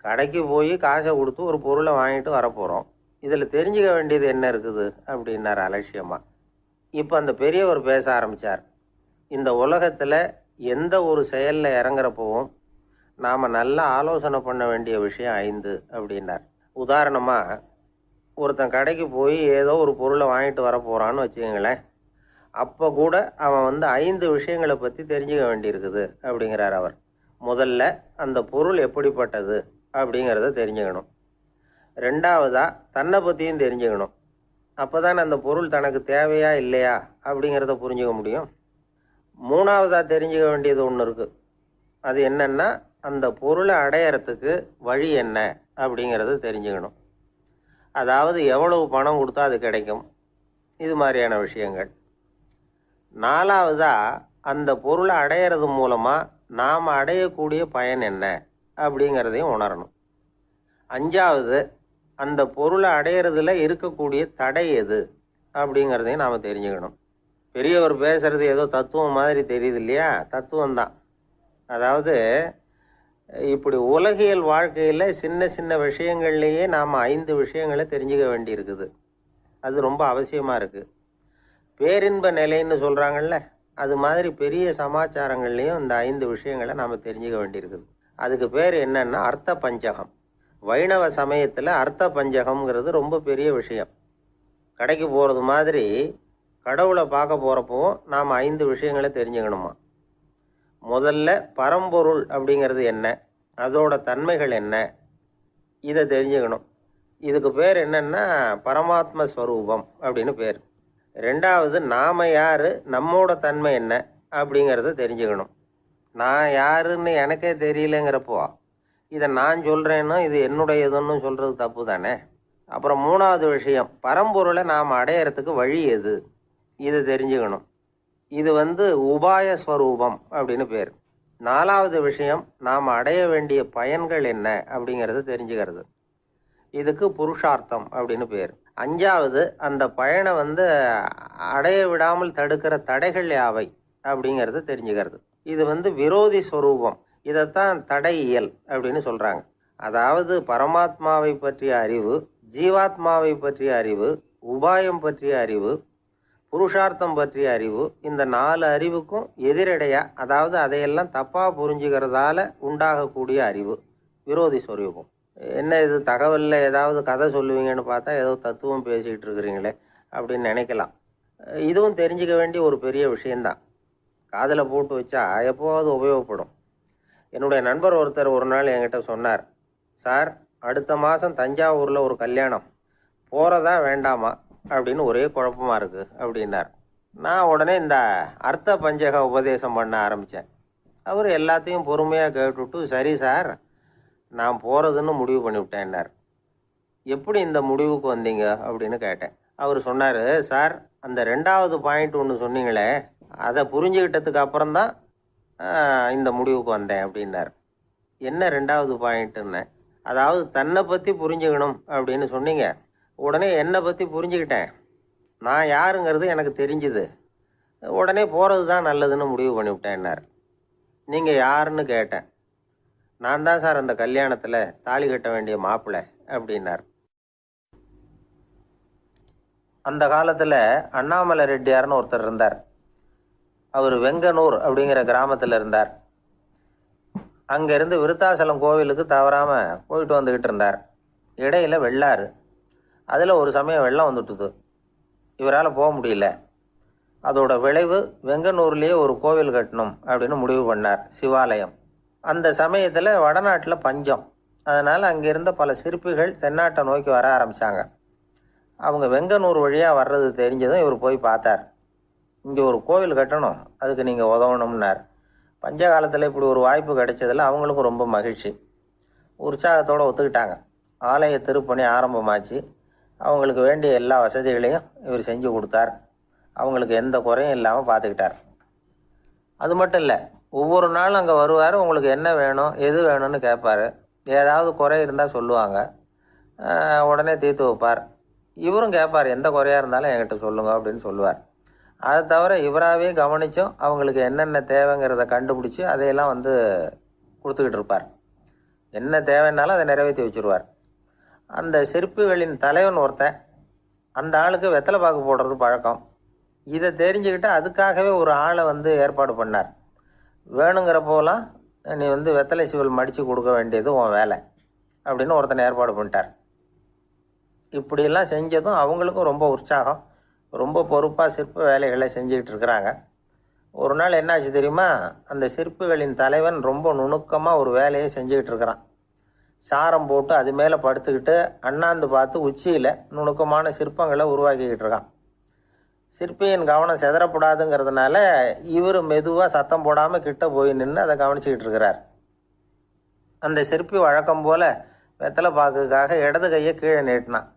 கடைக்கு போய் காசை கொடுத்து ஒரு பொருளை வாங்கிட்டு வரப்போகிறோம், இதில் தெரிஞ்சிக்க வேண்டியது என்ன இருக்குது அப்படின்னார் அலட்சியமாக. இப்போ அந்த பெரியவர் பேச ஆரம்பித்தார். இந்த உலகத்தில் எந்த ஒரு செயலில் இறங்குறப்பவும் நாம் நல்லா ஆலோசனை பண்ண வேண்டிய விஷயம் 5 அப்படின்னார். உதாரணமாக, ஒருத்தன் கடைக்கு போய் ஏதோ ஒரு பொருளை வாங்கிட்டு வர போகிறான்னு வச்சுக்கோங்களேன். அப்போ கூட அவன் வந்து 5 விஷயங்களை பற்றி தெரிஞ்சுக்க வேண்டியிருக்குது அப்படிங்கிறார் அவர். முதல்ல அந்த பொருள் எப்படிப்பட்டது அப்படிங்கிறத தெரிஞ்சுக்கணும். ரெண்டாவதாக தன்னை பற்றியும் தெரிஞ்சுக்கணும். அப்போ தான் அந்த பொருள் தனக்கு தேவையா இல்லையா அப்படிங்கிறத புரிஞ்சுக்க முடியும். மூணாவதாக தெரிஞ்சுக்க வேண்டியது ஒன்று இருக்குது. அது என்னென்னா, அந்த பொருளை அடையறதுக்கு வழி என்ன அப்படிங்கிறத தெரிஞ்சுக்கணும். அதாவது எவ்வளவு பணம் கொடுத்தா அது கிடைக்கும், இது மாதிரியான விஷயங்கள். நாலாவதாக அந்த பொருளை அடையிறது மூலமாக நாம் அடையக்கூடிய பயன் என்ன அப்படிங்கிறதையும் உணரணும். அஞ்சாவது, அந்த பொருளை அடையிறதுல இருக்கக்கூடிய தடை எது அப்படிங்கிறதையும் நாம் தெரிஞ்சுக்கணும். பெரியவர் பேசுறது ஏதோ தத்துவம் மாதிரி தெரியுது இல்லையா? தத்துவம்தான். அதாவது இப்படி உலகியல் வாழ்க்கையில் சின்ன சின்ன விஷயங்கள்லேயே நாம் 5 விஷயங்களை தெரிஞ்சுக்க வேண்டியிருக்குது. அது ரொம்ப அவசியமாக இருக்குது. பேரின்ப நிலைன்னு சொல்கிறாங்கல்ல, அது மாதிரி பெரிய சமாச்சாரங்கள்லேயும் இந்த 5 விஷயங்களை நாம் தெரிஞ்சுக்க வேண்டியிருக்குது. அதுக்கு பேர் என்னன்னா அர்த்த பஞ்சகம். வைணவ சமயத்தில் அர்த்த பஞ்சகம்ங்கிறது ரொம்ப பெரிய விஷயம். கடைக்கு போகிறது மாதிரி கடவுளை பார்க்க போகிறப்போ நாம் 5 விஷயங்களை தெரிஞ்சுக்கணுமா. முதல்ல பரம்பொருள் அப்படிங்கிறது என்ன, அதோட தன்மைகள் என்ன, இதை தெரிஞ்சுக்கணும். இதுக்கு பேர் என்னன்னா பரமாத்ம ஸ்வரூபம் அப்படின்னு பேர். ரெண்டாவது, நாம் யார், நம்மோட தன்மை என்ன அப்படிங்கிறத தெரிஞ்சுக்கணும். நான் யாருன்னு எனக்கே தெரியலங்கிறப்போ இதை நான் சொல்கிறேன்னு இது என்னுடையதுன்னு சொல்கிறது தப்பு தானே. அப்புறம் மூணாவது விஷயம், பரம்பொருளை நாம் அடையிறதுக்கு வழி எது, இதை தெரிஞ்சுக்கணும். இது வந்து உபாய ஸ்வரூபம் அப்படின்னு பேர். நாலாவது விஷயம், நாம் அடைய வேண்டிய பயன்கள் என்ன அப்படிங்கிறது தெரிஞ்சுக்கிறது. இதுக்கு புருஷார்த்தம் அப்படின்னு பேர். அஞ்சாவது, அந்த பயனை வந்து அடைய விடாமல் தடுக்கிற தடைகள் யாவை அப்படிங்கிறது தெரிஞ்சுக்கிறது. இது வந்து விரோதி ஸ்வரூபம். இதைத்தான் தடையியல் அப்படின்னு சொல்கிறாங்க. அதாவது பரமாத்மாவை பற்றிய அறிவு, ஜீவாத்மாவை பற்றிய அறிவு, உபாயம் பற்றிய அறிவு, புருஷார்த்தம் பற்றிய அறிவு, இந்த 4 அறிவுக்கும் எதிரடையா, அதாவது அதையெல்லாம் தப்பாக புரிஞ்சுக்கிறதால உண்டாகக்கூடிய அறிவு விரோதி ஸ்வரூபம். என்ன இது தகவலில் ஏதாவது கதை சொல்லுவீங்கன்னு பார்த்தா ஏதோ தத்துவம் பேசிகிட்டு இருக்கிறீங்களே அப்படின்னு நினைக்கலாம். இதுவும் தெரிஞ்சுக்க வேண்டிய ஒரு பெரிய விஷயந்தான். காதில் போட்டு வச்சா எப்போவாவது உபயோகப்படும். என்னுடைய நண்பர் ஒருத்தர் ஒரு நாள் என்கிட்ட சொன்னார், சார், அடுத்த மாதம் தஞ்சாவூரில் ஒரு கல்யாணம், போகிறதா வேண்டாமா அப்படின்னு ஒரே குழப்பமாக இருக்குது அப்படின்னார். நான் உடனே இந்த அர்த்த பஞ்சக உபதேசம் பண்ண ஆரம்பித்தேன். அவர் எல்லாத்தையும் பொறுமையாக கேட்டுவிட்டு, சரி சார், நான் போகிறதுன்னு முடிவு பண்ணிவிட்டேன்னார். எப்படி இந்த முடிவுக்கு வந்தீங்க அப்படின்னு கேட்டேன். அவர் சொன்னார், சார், அந்த 2வது பாயிண்ட் ஒன்று சொன்னீங்களே, அதை புரிஞ்சுக்கிட்டதுக்கு அப்புறம்தான் இந்த முடிவுக்கு வந்தேன் அப்படின்னார். என்ன 2வது பாயிண்ட்டுன்னு? அதாவது தன்னை பற்றி புரிஞ்சுக்கணும் அப்படின்னு சொன்னீங்க. உடனே என்னை பற்றி புரிஞ்சுக்கிட்டேன், நான் யாருங்கிறது எனக்கு தெரிஞ்சுது, உடனே போகிறது தான் நல்லதுன்னு முடிவு பண்ணிவிட்டேன்னார். நீங்கள் யாருன்னு கேட்டேன். நான் தான் சார் அந்த கல்யாணத்தில் தாலி கட்ட வேண்டிய மாப்பிள்ளை அப்படின்னார். அந்த காலத்தில் அண்ணாமலை ரெட்டியார்னு ஒருத்தர் இருந்தார். அவர் வெங்கனூர் அப்படிங்கிற கிராமத்தில் இருந்தார். அங்கேருந்து விருத்தாசலம் கோவிலுக்கு தவறாமல் போயிட்டு வந்துக்கிட்டு இருந்தார். இடையில வெள்ளாறு. அதில் ஒரு சமயம் வெள்ளம் வந்துட்டுது. இவரால் போக முடியல. அதோட விளைவு வெங்கனூர்லேயே ஒரு கோவில் கட்டணும் அப்படின்னு முடிவு பண்ணார், சிவாலயம். அந்த சமயத்தில் வடநாட்டில் பஞ்சம். அதனால் அங்கே இருந்த பல சிற்பிகள் தென்னாட்டை நோக்கி வர ஆரம்பித்தாங்க. அவங்க வெங்கனூர் வழியாக வர்றது தெரிஞ்சதும் இவர் போய் பார்த்தார். இங்கே ஒரு கோவில் கட்டணும், அதுக்கு நீங்கள் உதவணும்னார். பஞ்ச காலத்தில் இப்படி ஒரு வாய்ப்பு கிடைச்சதில் அவங்களுக்கும் ரொம்ப மகிழ்ச்சி. உற்சாகத்தோடு ஒத்துக்கிட்டாங்க. ஆலய திருப்பணி ஆரம்பமாச்சு. அவங்களுக்கு வேண்டிய எல்லா வசதிகளையும் இவர் செஞ்சு கொடுத்தார். அவங்களுக்கு எந்த குறையும் இல்லாமல் பார்த்துக்கிட்டார். அது மட்டும் இல்லை, ஒவ்வொரு நாளும் அங்கே வருவார். உங்களுக்கு என்ன வேணும், எது வேணும்னு கேட்பார். ஏதாவது குறை இருந்தால் சொல்லுவாங்க, உடனே தீர்த்து வைப்பார். இவரும் கேட்பார், எந்த குறையாக இருந்தாலும் என்கிட்ட சொல்லுங்க அப்படின்னு சொல்லுவார். அதை தவிர இவராகவே கவனித்தும் அவங்களுக்கு என்னென்ன தேவைங்கிறத கண்டுபிடிச்சி அதையெல்லாம் கொடுத்துக்கிட்டு இருப்பார். என்ன தேவைன்னாலும் அதை நிறைவேற்றி வச்சுருவார். அந்த சிற்பிகளின் தலைவன் ஒருத்தன், அந்த ஆளுக்கு வெத்தலை பாக்கு போடுறது பழக்கம். இதை தெரிஞ்சுக்கிட்டு அதுக்காகவே ஒரு ஆளை ஏற்பாடு பண்ணார். வேணுங்கிறப்போலாம் நீ வெத்தலை சிவல் மடித்து கொடுக்க வேண்டியது உன் வேலை அப்படின்னு ஒருத்தனை ஏற்பாடு பண்ணிட்டார். இப்படியெல்லாம் செஞ்சதும் அவங்களுக்கும் ரொம்ப உற்சாகம். ரொம்ப பொறுப்பாக சிற்ப வேலைகளை செஞ்சுக்கிட்டு இருக்கிறாங்க. ஒரு நாள் என்னாச்சு தெரியுமா? அந்த சிற்பிகளின் தலைவன் ரொம்ப நுணுக்கமாக ஒரு வேலையை செஞ்சுக்கிட்டு இருக்கிறான். சாரம் போட்டு அது மேலே படுத்துக்கிட்டு அண்ணாந்து பார்த்து உச்சியில் நுணுக்கமான சிற்பங்களை உருவாக்கிக்கிட்டு இருக்கான். சிற்பியின் கவனம் செதறப்படாதுங்கிறதுனால இவர் மெதுவாக சத்தம் போடாமல் கிட்ட போய் நின்று அதை கவனிச்சிக்கிட்டு இருக்கிறார். அந்த சிற்பி வழக்கம் போல் வெத்தலை பாக்குக்காக இடது கையை கீழே நீட்டினான்.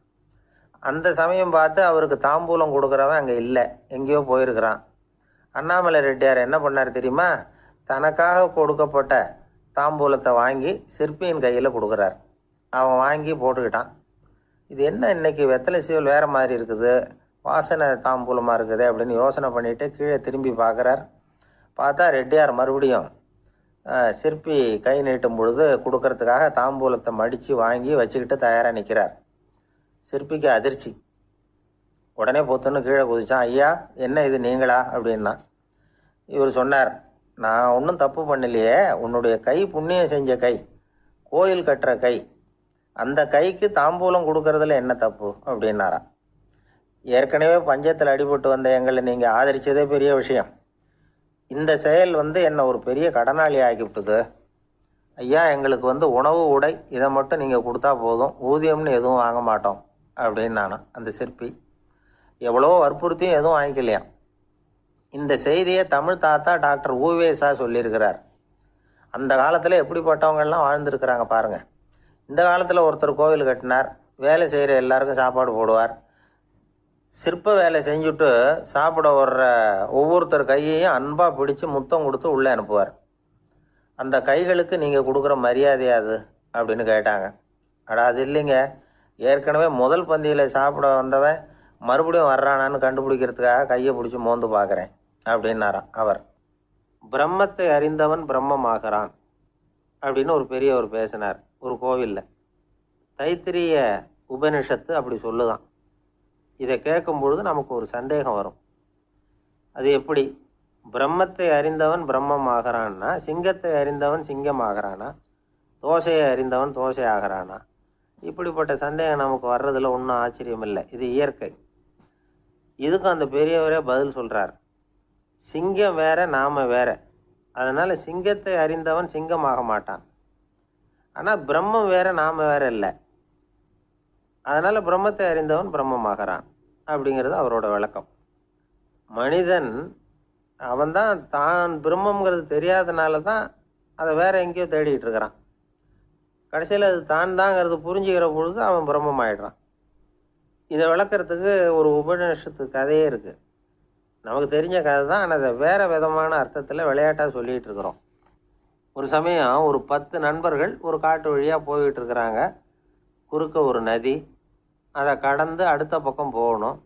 அந்த சமயம் பார்த்து அவருக்கு தாம்பூலம் கொடுக்குறவன் அங்கே இல்லை, எங்கேயோ போயிருக்கிறான். அண்ணாமலை ரெட்டியார் என்ன பண்ணார் தெரியுமா? தனக்காக கொடுக்கப்பட்ட தாம்பூலத்தை வாங்கி சிற்பியின் கையில் கொடுக்குறார். அவன் வாங்கி போட்டுக்கிட்டான். இது என்ன இன்னைக்கு வெத்தலை சீவல் வேறு மாதிரி இருக்குது, வாசனை தாம்பூலமாக இருக்குது அப்படின்னு யோசனை பண்ணிவிட்டு கீழே திரும்பி பார்க்குறார். பார்த்தா ரெட்டியார் மறுபடியும் சிற்பி கை நீட்டும் பொழுது கொடுக்கறதுக்காக தாம்பூலத்தை மடித்து வாங்கி வச்சுக்கிட்டு தயாராக நிற்கிறார். சிற்பிக்கு அதிர்ச்சி. உடனே பொத்துன்னு கீழே குதிச்சான். ஐயா, என்ன இது நீங்களா அப்படின்னா. இவர் சொன்னார், நான் ஒன்றும் தப்பு பண்ணலையே, உன்னுடைய கை புண்ணியம் செஞ்ச கை, கோயில் கட்டுற கை, அந்த கைக்கு தாம்பூலம் கொடுக்கறதுல என்ன தப்பு அப்படின்னாராம். ஏற்கனவே பஞ்சத்தில் அடிபட்டு வந்த எங்களை நீங்கள் ஆதரித்ததே பெரிய விஷயம். இந்த செயல் என்னை ஒரு பெரிய கடனாளி ஆகிவிட்டுது. ஐயா, எங்களுக்கு உணவு உடை இதை மட்டும் நீங்கள் கொடுத்தா போதும், ஊதியம்னு எதுவும் வாங்க மாட்டோம் அப்படின்னு நானும். அந்த சிற்பி எவ்வளோ வற்புறுத்தியும் எதுவும் வாங்கிக்கலையாம். இந்த செய்தியை தமிழ் தாத்தா டாக்டர் ஊவேசா சொல்லியிருக்கிறார். அந்த காலத்தில் எப்படிப்பட்டவங்கள்லாம் வாழ்ந்துருக்கிறாங்க பாருங்கள். இந்த காலத்தில் ஒருத்தர் கோவில் கட்டினார், வேலை செய்கிற எல்லாருக்கும் சாப்பாடு போடுவார். சிற்ப வேலை செஞ்சுட்டு சாப்பிட வர்ற ஒவ்வொருத்தர் கையையும் அன்பாக பிடிச்சி முத்தம் கொடுத்து உள்ளே அனுப்புவார். அந்த கைகளுக்கு நீங்கள் கொடுக்குற மரியாதையாது அப்படின்னு கேட்டாங்க. அது இல்லைங்க, ஏற்கனவே முதல் பந்தியில் சாப்பிட வந்தவன் மறுபடியும் வர்றானான்னு கண்டுபிடிக்கிறதுக்காக கையை பிடிச்சி மோந்து பார்க்குறேன் அப்படின்னாராம் அவர். பிரம்மத்தை அறிந்தவன் பிரம்மமாகிறான் அப்படின்னு ஒரு பெரியவர் பேசினார் ஒரு கோவிலில். தைத்திரிய உபனிஷத்து அப்படி சொல்லுதான். இதை கேட்கும் பொழுது நமக்கு ஒரு சந்தேகம் வரும். அது எப்படி? பிரம்மத்தை அறிந்தவன் பிரம்மம் ஆகிறான்னா, சிங்கத்தை அறிந்தவன் சிங்கம் ஆகிறானா, தோசையை அறிந்தவன் தோசை ஆகிறானா? இப்படிப்பட்ட சந்தேகம் நமக்கு வர்றதில் ஒன்றும் ஆச்சரியம் இல்லை. இது இயற்கை. இதுக்கும் அந்த பெரியவரே பதில் சொல்கிறார். சிங்கம் வேற, நாம வேற. அதனால் சிங்கத்தை அறிந்தவன் சிங்கம் ஆக மாட்டான். ஆனால் பிரம்மம் வேற, நாம வேற இல்லை. அதனால் பிரம்மத்தை அறிந்தவன் பிரம்மமாகிறான் அப்படிங்கிறது அவரோட விளக்கம். மனிதன் அவன்தான் தான் பிரம்மங்கிறது தெரியாதனால தான் அதை வேற எங்கேயோ தேடிட்டு இருக்கிறான். கடைசியில் அது தான் தாங்கிறது புரிஞ்சுக்கிற பொழுது அவன் பிரம்மம் ஆயிடுறான். இதை விளக்கிறதுக்கு ஒரு உபநிஷத்து கதையே இருக்குது. நமக்கு தெரிஞ்ச கதை தான், ஆனால் அதை வேறு விதமான அர்த்தத்தில் விளையாட்டாக சொல்லிகிட்டு இருக்கிறோம். ஒரு சமயம் ஒரு 10 நண்பர்கள் ஒரு காட்டு வழியாக போய்கிட்டு இருக்கிறாங்க. குறுக்க ஒரு நதி, அதை கடந்து அடுத்த பக்கம் போகணும்.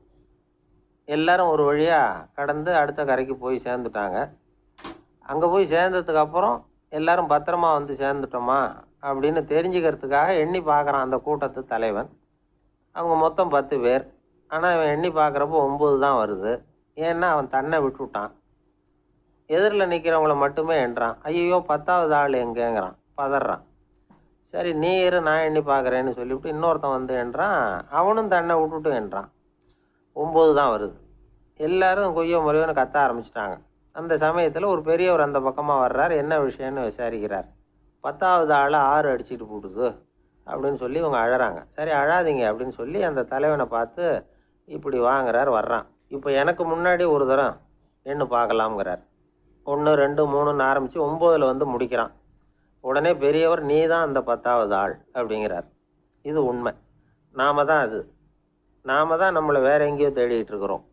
எல்லாரும் ஒரு வழியாக கடந்து அடுத்த கரைக்கு போய் சேர்ந்துட்டாங்க. அங்கே போய் சேர்ந்ததுக்கப்புறம் எல்லாரும் பத்திரமா சேர்ந்துட்டோமா அப்படின்னு தெரிஞ்சுக்கிறதுக்காக எண்ணி பார்க்குறான் அந்த கூட்டத்து தலைவன். அவங்க மொத்தம் 10 பேர். ஆனால் அவன் எண்ணி பார்க்குறப்போ 9 தான் வருது. ஏன்னா அவன் தன்னை விட்டுவிட்டான். எதிரில் நிற்கிறவங்கள மட்டுமே எண்ணுறான். ஐயோ 10வது ஆள் எங்கேங்கிறான், பதறான். சரி நீ இரு, நான் எண்ணி பார்க்குறேன்னு சொல்லிவிட்டு இன்னொருத்தன் எண்ணுறான். அவனும் தன்னை விட்டுட்டு எண்ணுறான். 9 தான் வருது. எல்லாரும் கொய்யோ முறையோன்னு கத்த ஆரம்பிச்சிட்டாங்க. அந்த சமயத்தில் ஒரு பெரியவர் அந்த பக்கமாக வர்றார். என்ன விஷயம்னு விசாரிக்கிறார். 10வது ஆள் 6 அடிச்சுட்டு போட்டுது அப்படின்னு சொல்லி இவங்க அழறாங்க. சரி அழாதீங்க அப்படின்னு சொல்லி அந்த தலைவனை பார்த்து இப்படி வாங்குறார். வர்றான். இப்போ எனக்கு முன்னாடி ஒரு தரம் எண்ணு பார்க்கலாம்ங்கிறார். 1 2 3ன்னு ஆரம்பித்து 9ல் வந்து முடிக்கிறான். உடனே பெரியவர் நீ தான் அந்த 10வது ஆள் அப்படிங்கிறார். இது உண்மை. நாம தான் அது. நாம தான் நம்மளை வேற எங்கேயோ தேடிட்டு இருக்கிறோம்.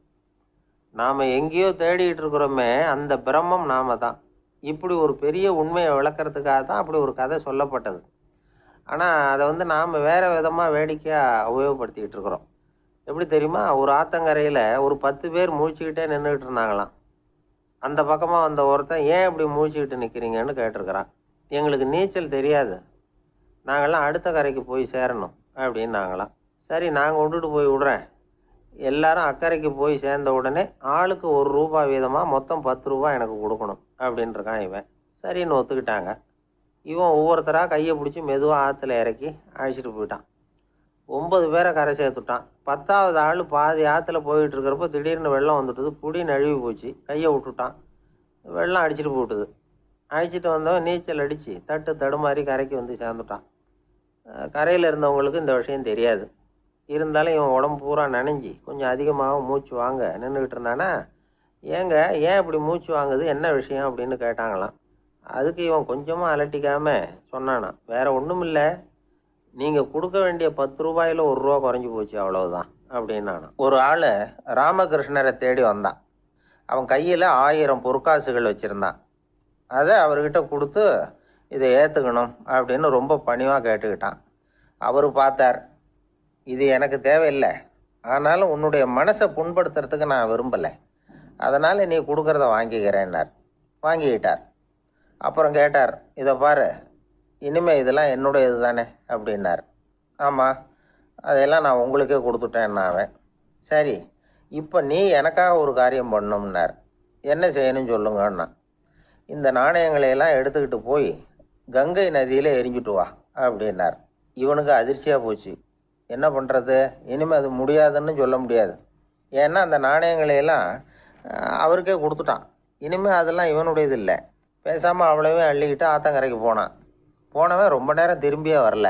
நாம் எங்கேயோ தேடிட்டு இருக்கிறோமே, அந்த பிரம்மம் நாம தான். இப்படி ஒரு பெரிய உண்மையை விளக்கறதுக்காக தான் அப்படி ஒரு கதை சொல்லப்பட்டது. ஆனால் அதை வந்து நாம் வேறு விதமாக வேடிக்கையாக உபயோகப்படுத்திக்கிட்டு இருக்கிறோம். எப்படி தெரியுமா? ஒரு ஆத்தங்கரையில் ஒரு 10 பேர் முழிச்சுக்கிட்டே நின்றுக்கிட்டு இருந்தாங்களாம். அந்த பக்கமாக வந்த ஒருத்தன் ஏன் இப்படி முழிச்சுக்கிட்டு நிற்கிறீங்கன்னு கேட்டிருக்கிறான். எங்களுக்கு நீச்சல் தெரியாது, நாங்கள்லாம் அடுத்த கரைக்கு போய் சேரணும் அப்படின்னாங்களாம். சரி, நாங்கள் விட்டுட்டு போய் விடுறேன். எல்லாரும் அக்கறைக்கு போய் சேர்ந்த உடனே ஆளுக்கு ₹1 வீதமாக மொத்தம் ₹10 எனக்கு கொடுக்கணும் அப்படின்ட்டுருக்கான் இவன். சரின்னு ஒத்துக்கிட்டாங்க. இவன் ஒவ்வொருத்தராக கையை பிடிச்சி மெதுவாக ஆற்றுல இறக்கி அழைச்சிட்டு போயிட்டான். 9 பேரை கரை சேர்த்துட்டான். 10வது ஆள் பாதி ஆற்றுல போயிட்டு இருக்கிறப்போ திடீர்னு வெள்ளம் வந்துட்டுது. புடி நழுவி போச்சு. கையை விட்டுட்டான். வெள்ளம் அடிச்சிட்டு போட்டுது. அழைச்சிட்டு வந்தவன் நீச்சல் அடித்து தட்டு தடுமாறி கரைக்கு வந்து சேர்ந்துட்டான். கரையில் இருந்தவங்களுக்கு இந்த விஷயம் தெரியாது. இருந்தாலும் இவன் உடம்பு பூரா நனைஞ்சி கொஞ்சம் அதிகமாக மூச்சு வாங்க நின்றுக்கிட்டு இருந்தானா, ஏங்க ஏன் இப்படி மூச்சு வாங்குது, என்ன விஷயம் அப்படின்னு கேட்டாங்களாம். அதுக்கு இவன் கொஞ்சமாக அலட்டிக்காமல் சொன்னானா, வேற ஒன்றும் இல்லை, நீங்கள் கொடுக்க வேண்டிய ₹10ல் ₹1 குறைஞ்சி போச்சு, அவ்வளவுதான் அப்படின்னானா. ஒரு ஆள் ராமகிருஷ்ணரை தேடி வந்தான். அவன் கையில் 1000 பொற்காசுகள் வச்சுருந்தான். அதை அவர்கிட்ட கொடுத்து இதை ஏற்றுக்கணும் அப்படின்னு ரொம்ப பணிவாக கேட்டுக்கிட்டான். அவர் பார்த்தார், இது எனக்கு தேவையில்லை, ஆனாலும் உன்னுடைய மனசை புண்படுத்துறதுக்கு நான் விரும்பலை, அதனால் நீ கொடுக்குறத வாங்கிக்கிறேன்னார். வாங்கிக்கிட்டார். அப்புறம் கேட்டார், இதை பாரு, இனிமேல் இதெல்லாம் என்னுடைய இது தானே அப்படின்னார். ஆமாம், அதையெல்லாம் நான் உங்களுக்கே கொடுத்துட்டேன்னா அவன். சரி, இப்போ நீ எனக்காக ஒரு காரியம் பண்ணணும்னார். என்ன செய்யணும்னு சொல்லுங்கன்னா, இந்த நாணயங்களையெல்லாம் எடுத்துக்கிட்டு போய் கங்கை நதியில் எரிஞ்சுட்டு வா அப்படின்னார். இவனுக்கு அதிர்ச்சியாக போச்சு. என்ன பண்ணுறது, இனிமேல் அது முடியாதுன்னு சொல்ல முடியாது. ஏன்னா அந்த நாணயங்களையெல்லாம் அவருக்கே கொடுத்துட்டான். இனிமேல் அதெல்லாம் இவனுடையது இல்லை. பேசாமல் அவ்வளவே அள்ளிக்கிட்டு ஆத்தங்கரைக்கு போனான். போனவன் ரொம்ப நேரம் திரும்பியே வரல.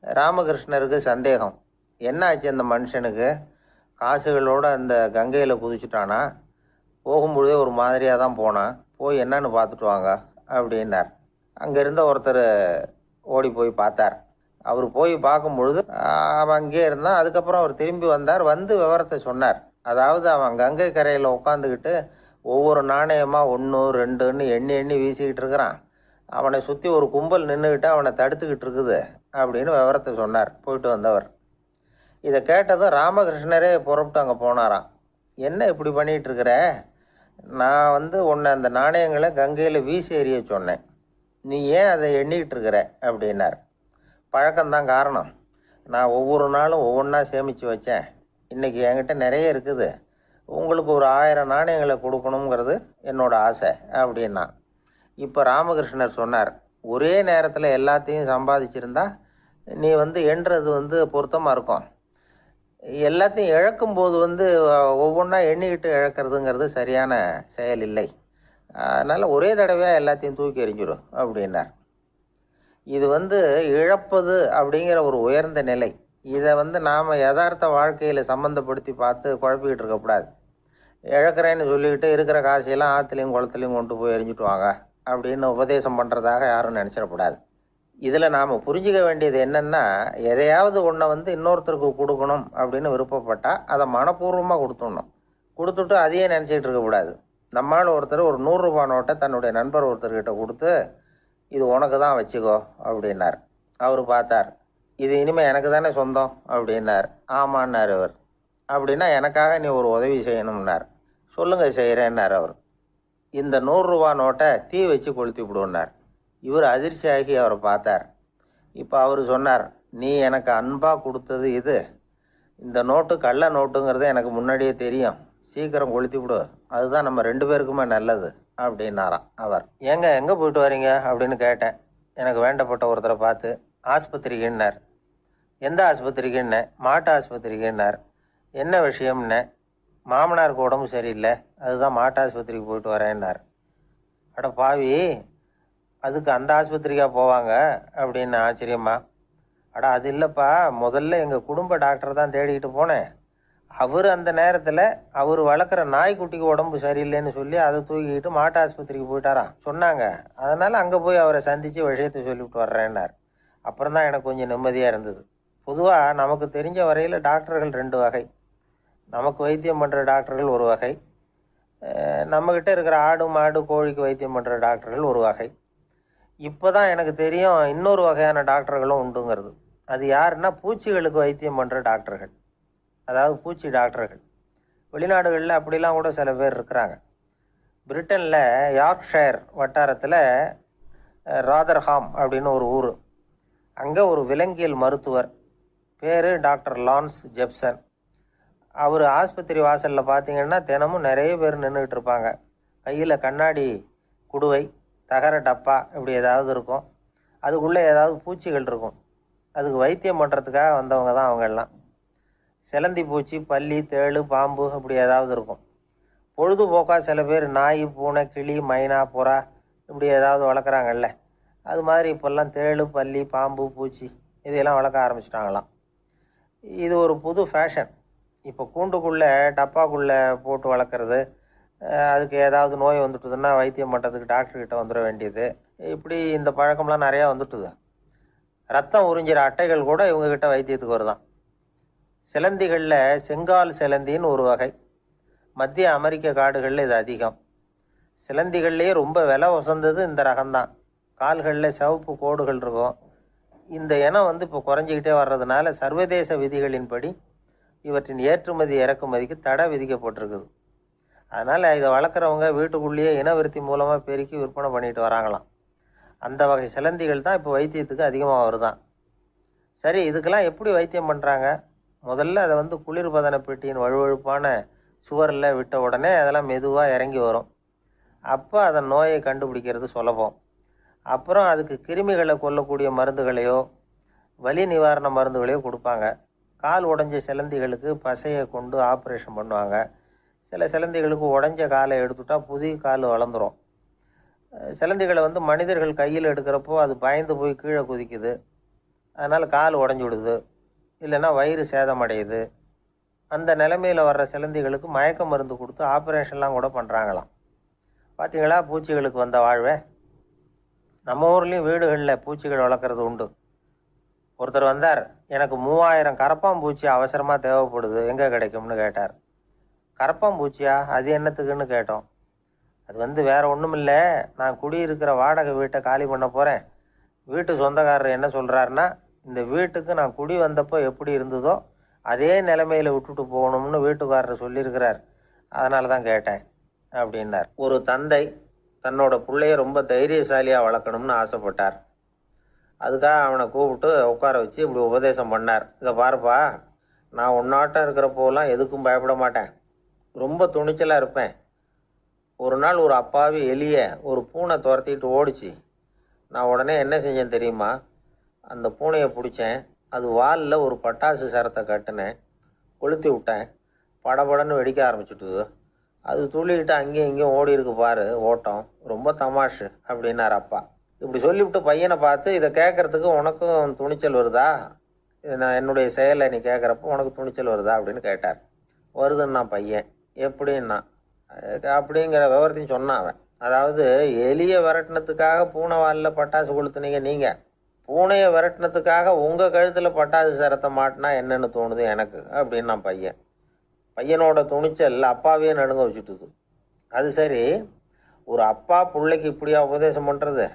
ராமகிருஷ்ணருக்கு சந்தேகம், என்ன ஆச்சு அந்த மனுஷனுக்கு, காசுகளோடு அந்த கங்கையில் குதிச்சுட்டானா, போகும்பொழுதே ஒரு மாதிரியாக தான் போனான், போய் என்னன்னு பார்த்துட்டு வாங்க அப்படின்னார். அங்கே இருந்த ஒருத்தர் ஓடி போய் பார்த்தார். அவர் போய் பார்க்கும் பொழுது அவன் அங்கேயே இருந்தான். அதுக்கப்புறம் அவர் திரும்பி வந்தார். வந்து விவரத்தை சொன்னார். அதாவது அவன் கங்கை கரையில் உட்காந்துக்கிட்டு ஒவ்வொரு நாணயமாக 1 2ன்னு எண்ணி எண்ணி வீசிக்கிட்டு இருக்கிறான். அவனை சுற்றி ஒரு கும்பல் நின்றுக்கிட்டு அவனை தடுத்துக்கிட்டு இருக்குது அப்படின்னு விவரத்தை சொன்னார் போயிட்டு வந்தவர். இதை கேட்டதும் ராமகிருஷ்ணரே புறப்பட்டு அங்கே போனாராம். என்ன இப்படி பண்ணிகிட்டு இருக்கிற, நான் வந்து உன்னை அந்த நாணயங்களை கங்கையில் வீசி எறிய சொன்னேன், நீ ஏன் அதை எண்ணிக்கிட்டு இருக்கிற அப்படின்னார். பழக்கம்தான் காரணம், நான் ஒவ்வொரு நாளும் ஒவ்வொன்றா சேமித்து வச்சேன். இன்றைக்கி என்கிட்ட நிறைய இருக்குது, உங்களுக்கு ஒரு 1000 நாணயங்களை கொடுக்கணுங்கிறது என்னோட ஆசை அப்படின்னா. இப்போ ராமகிருஷ்ணர் சொன்னார், ஒரே நேரத்தில் எல்லாத்தையும் சம்பாதிச்சிருந்தா நீ வந்து எண்ணுறது பொருத்தமாக இருக்கும். எல்லாத்தையும் இழக்கும்போது ஒவ்வொன்றா எண்ணிக்கிட்டு இழக்கிறதுங்கிறது சரியான செயல் இல்லை. அதனால் ஒரே தடவையாக எல்லாத்தையும் தூக்கி எறிஞ்சிடும் அப்படின்னார். இது இழப்பது அப்படிங்கிற ஒரு உயர்ந்த நிலை. இதை நாம் யதார்த்த வாழ்க்கையில் சம்மந்தப்படுத்தி பார்த்து குழப்பிக்கிட்டு இருக்கக்கூடாது. இழக்கிறேன்னு சொல்லிக்கிட்டு இருக்கிற காசையெல்லாம் ஆற்றுலையும் குளத்துலையும் கொண்டு போய் எரிஞ்சிட்டு வாங்க அப்படின்னு உபதேசம் பண்ணுறதாக யாரும் நினச்சிடக்கூடாது. இதில் நாம் புரிஞ்சிக்க வேண்டியது என்னென்னா, எதையாவது ஒன்றை இன்னொருத்தருக்கு கொடுக்கணும் அப்படின்னு விருப்பப்பட்டால் அதை மனப்பூர்வமாக கொடுத்துடணும். கொடுத்துட்டு அதையே நினச்சிக்கிட்டு இருக்கக்கூடாது. நம்மால் ஒருத்தர் ஒரு ₹100 நோட்டை தன்னுடைய நண்பர் ஒருத்தர்கிட்ட கொடுத்து, இது உனக்கு தான் வச்சுக்கோ அப்படின்னார். அவர் பார்த்தார், இது இனிமேல் எனக்கு தானே சொந்தம் அப்படின்னார். ஆமான்னார் அவர். அப்படின்னா எனக்காக நீ ஒரு உதவி செய்யணும்னார். சொல்லுங்கள் செய்கிறேன்னார் அவர். இந்த ₹100 நோட்டை தீ வச்சு கொளுத்தி விடுன்னார். இவர் அதிர்ச்சியாகி அவரை பார்த்தார். இப்போ அவர் சொன்னார், நீ எனக்கு அன்பாக கொடுத்தது இது, இந்த நோட்டு கள்ள நோட்டுங்கிறது எனக்கு முன்னாடியே தெரியும், சீக்கிரம் கொளுத்தி விடு, அதுதான் நம்ம 2 பேருக்குமே நல்லது அப்படின்னாராம் அவர். ஏங்க எங்கே போயிட்டு வரீங்க அப்படின்னு கேட்டேன். எனக்கு வேண்டப்பட்ட ஒருத்தரை பார்த்து. ஆஸ்பத்திரிக்குன்னார். எந்த ஆஸ்பத்திரிக்குன்னே? மாட்டு ஆஸ்பத்திரிக்குன்னார். என்ன விஷயம்னே? மாமனாருக்கு உடம்பு சரியில்லை, அதுதான் மாட்டு ஆஸ்பத்திரிக்கு போயிட்டு வரேன்னார். அட பாவி, அதுக்கு அந்த ஆஸ்பத்திரிக்காக போவாங்க அப்படின்னு ஆச்சரியமா. அட அது இல்லைப்பா, முதல்ல எங்கள் குடும்ப டாக்டர் தான் தேடிக்கிட்டு போனேன், அவர் அந்த நேரத்தில் அவர் வளர்க்குற நாய்க்குட்டிக்கு உடம்பு சரியில்லைன்னு சொல்லி அதை தூக்கிக்கிட்டு மாட்டு ஆஸ்பத்திரிக்கு போயிட்டாராம் சொன்னாங்க. அதனால் அங்கே போய் அவரை சந்தித்து விஷயத்தை சொல்லிவிட்டு வர்றேன்னார். அப்புறம் தான் எனக்கு கொஞ்சம் நிம்மதியாக இருந்தது. பொதுவாக நமக்கு தெரிஞ்ச வரையில் டாக்டர்கள் 2 வகை. நமக்கு வைத்தியம் பண்ணுற டாக்டர்கள் ஒரு வகை, நம்மக்கிட்ட இருக்கிற ஆடு மாடு கோழிக்கு வைத்தியம் பண்ணுற டாக்டர்கள் ஒரு வகை. இப்போ தான் எனக்கு தெரியும் இன்னொரு வகையான டாக்டர்களும் உண்டுங்கிறது. அது யாருன்னா பூச்சிகளுக்கு வைத்தியம் பண்ணுற டாக்டர்கள், அதாவது பூச்சி டாக்டர்கள். வெளிநாடுகளில் அப்படிலாம் கூட சில பேர் இருக்கிறாங்க. பிரிட்டனில் யார்க்ஷயர் வட்டாரத்தில் ராதர்ஹாம் அப்படின்னு ஒரு ஊர். அங்கே ஒரு விலங்கியல் மருத்துவர் பேர் டாக்டர் லான்ஸ் ஜெப்சன். அவர் ஆஸ்பத்திரி வாசலில் பார்த்தீங்கன்னா தினமும் நிறைய பேர் நின்றுக்கிட்டு இருப்பாங்க. கையில் கண்ணாடி குடுவை, தகர டப்பா இப்படி ஏதாவது இருக்கும். அதுக்குள்ளே ஏதாவது பூச்சிகள் இருக்கும். அதுக்கு வைத்தியம் பண்ணுறதுக்காக வந்தவங்க தான் அவங்கெல்லாம். சிலந்தி பூச்சி, பல்லி, தேளு, பாம்பு இப்படி ஏதாவது இருக்கும். பொழுதுபோக்காக சில பேர் நாய், பூனை, கிளி, மைனா, புறா இப்படி ஏதாவது வளர்க்குறாங்கல்ல, அது மாதிரி இப்போல்லாம் தேளு, பல்லி, பாம்பு, பூச்சி இதையெல்லாம் வளர்க்க ஆரம்பிச்சிட்டாங்களாம். இது ஒரு புது ஃபேஷன். இப்போ கூண்டுக்குள்ளே டப்பாக்குள்ளே போட்டு வளர்க்குறது, அதுக்கு ஏதாவது நோய் வந்துட்டுதுன்னா வைத்தியம் பண்ணுறதுக்கு டாக்டர்கிட்ட வந்துட வேண்டியது, இப்படி இந்த பழக்கம்லாம் நிறையா வந்துட்டுது. ரத்தம் உறிஞ்சிற அட்டைகள் கூட இவங்ககிட்ட வைத்தியத்துக்கு வருதான். சிலந்திகளில் செங்கால் சிலந்தின்னு ஒரு வகை. மத்திய அமெரிக்க காடுகளில் இது அதிகம். சிலந்திகள்லேயே ரொம்ப விலை உசந்தது இந்த ரகம்தான். கால்களில் சிவப்பு கோடுகள் இருக்கும். இந்த இனம் இப்போ குறைஞ்சிக்கிட்டே வர்றதுனால சர்வதேச விதிகளின்படி இவற்றின் ஏற்றுமதி இறக்குமதிக்கு தடை விதிக்கப்பட்டிருக்குது. அதனால் இதை வளர்க்குறவங்க வீட்டுக்குள்ளேயே இனவிருத்தி மூலமாக பெருக்கி விற்பனை பண்ணிட்டு வராங்களாம். அந்த வகை சிலந்திகள் தான் இப்போ வைத்தியத்துக்கு அதிகமாக வருதான். சரி, இதுக்கெல்லாம் எப்படி வைத்தியம் பண்ணுறாங்க? முதல்ல அதை குளிர்பதன பெட்டியின் வழுவழுப்பான சுவரில் விட்ட உடனே அதெல்லாம் மெதுவாக இறங்கி வரும். அப்போ அதன் நோயை கண்டுபிடிக்கிறது சுலபம். அப்புறம் அதுக்கு கிருமிகளை கொல்லக்கூடிய மருந்துகளையோ வலி நிவாரண மருந்துகளையோ கொடுப்பாங்க. கால் உடைஞ்ச சிலந்திகளுக்கு பசையை கொண்டு ஆப்ரேஷன் பண்ணுவாங்க. சில சிலந்திகளுக்கு உடைஞ்ச காலை எடுத்துட்டா புதிய கால் வளர்ந்துடும். சிலந்திகளை மனிதர்கள் கையில் எடுக்கிறப்போ அது பயந்து போய் கீழே குதிக்குது. அதனால் கால் உடஞ்சி விடுது, இல்லைன்னா வயிறு சேதமடையுது. அந்த நிலைமையில் வர்ற சிலந்திகளுக்கு மயக்க மருந்து கொடுத்து ஆப்ரேஷன்லாம் கூட பண்ணுறாங்களாம். பார்த்தீங்களா பூச்சிகளுக்கு வந்த வாழ்வே. நம்ம ஊர்லேயும் வீடுகளில் பூச்சிகள் வளர்க்குறது உண்டு. ஒருத்தர் வந்தார், எனக்கு 3000 கரப்பாம்பூச்சி அவசரமாக தேவைப்படுது, எங்கே கிடைக்கும்னு கேட்டார். கரப்பாம்பூச்சியா? அது என்னத்துக்குன்னு கேட்டோம். அது வேறு ஒன்றும் இல்லை, நான் குடியிருக்கிற வாடகை வீட்டை காலி பண்ண போகிறேன். வீட்டு சொந்தக்காரர் என்ன சொல்கிறாருன்னா, இந்த வீட்டுக்கு நான் குடி வந்தப்போ எப்படி இருந்ததோ அதே நிலைமையில் விட்டுட்டு போகணும்னு வீட்டுக்காரர் சொல்லியிருக்கிறார், அதனால தான் கேட்டேன் அப்படின்னார். ஒரு தந்தை தன்னோட பிள்ளைய ரொம்ப தைரியசாலியாக வளர்க்கணும்னு ஆசைப்பட்டார். அதுக்காக அவனை கூப்பிட்டு உட்கார வச்சு இப்படி உபதேசம் பண்ணார். இதை பாருப்பா, நான் உன்னாட்டம் இருக்கிறப்போலாம் எதுக்கும் பயப்பட மாட்டேன், ரொம்ப துணிச்சலாக இருப்பேன். ஒரு நாள் ஒரு அப்பாவி எலிய ஒரு பூனை துரத்திட்டு ஓடிச்சு. நான் உடனே என்ன செஞ்சேன் தெரியுமா? அந்த பூனையை பிடிச்சேன், அது வாலில் ஒரு பட்டாசு சரத்தை கட்டினேன், கொளுத்தி விட்டேன், படபடன்னு வெடிக்க ஆரம்பிச்சுட்டுது. அது துள்ளிக்கிட்டு அங்கேயும் இங்கேயும் ஓடி இருக்கு பாரு ஓட்டம், ரொம்ப தமாஷு அப்படின்னார் அப்பா. இப்படி சொல்லிவிட்டு பையனை பார்த்து, இதை கேட்கறதுக்கு உனக்கும் துணிச்சல் வருதா? நான் என்னுடைய செயலை நீ கேட்குறப்போ உனக்கு துணிச்சல் வருதா அப்படின்னு கேட்டார். வருதுன்னா பையன். எப்படின்னா அப்படிங்கிற விவரத்தையும் சொன்னான் அவன். அதாவது எலியை விரட்டினத்துக்காக பூனை வாலில் பட்டாசு கொளுத்துனீங்க நீங்கள், பூனையை விரட்டினத்துக்காக உங்கள் கழுத்தில் பட்டாசு சரத்தை மாட்டினா என்னென்னு தோணுது எனக்கு அப்படின்னா பையன். பையனோட துணிச்சல் அப்பாவே நடுங்க வச்சுட்டுது. அது சரி, ஒரு அப்பா பிள்ளைக்கு இப்படியா உபதேசம் பண்ணுறது?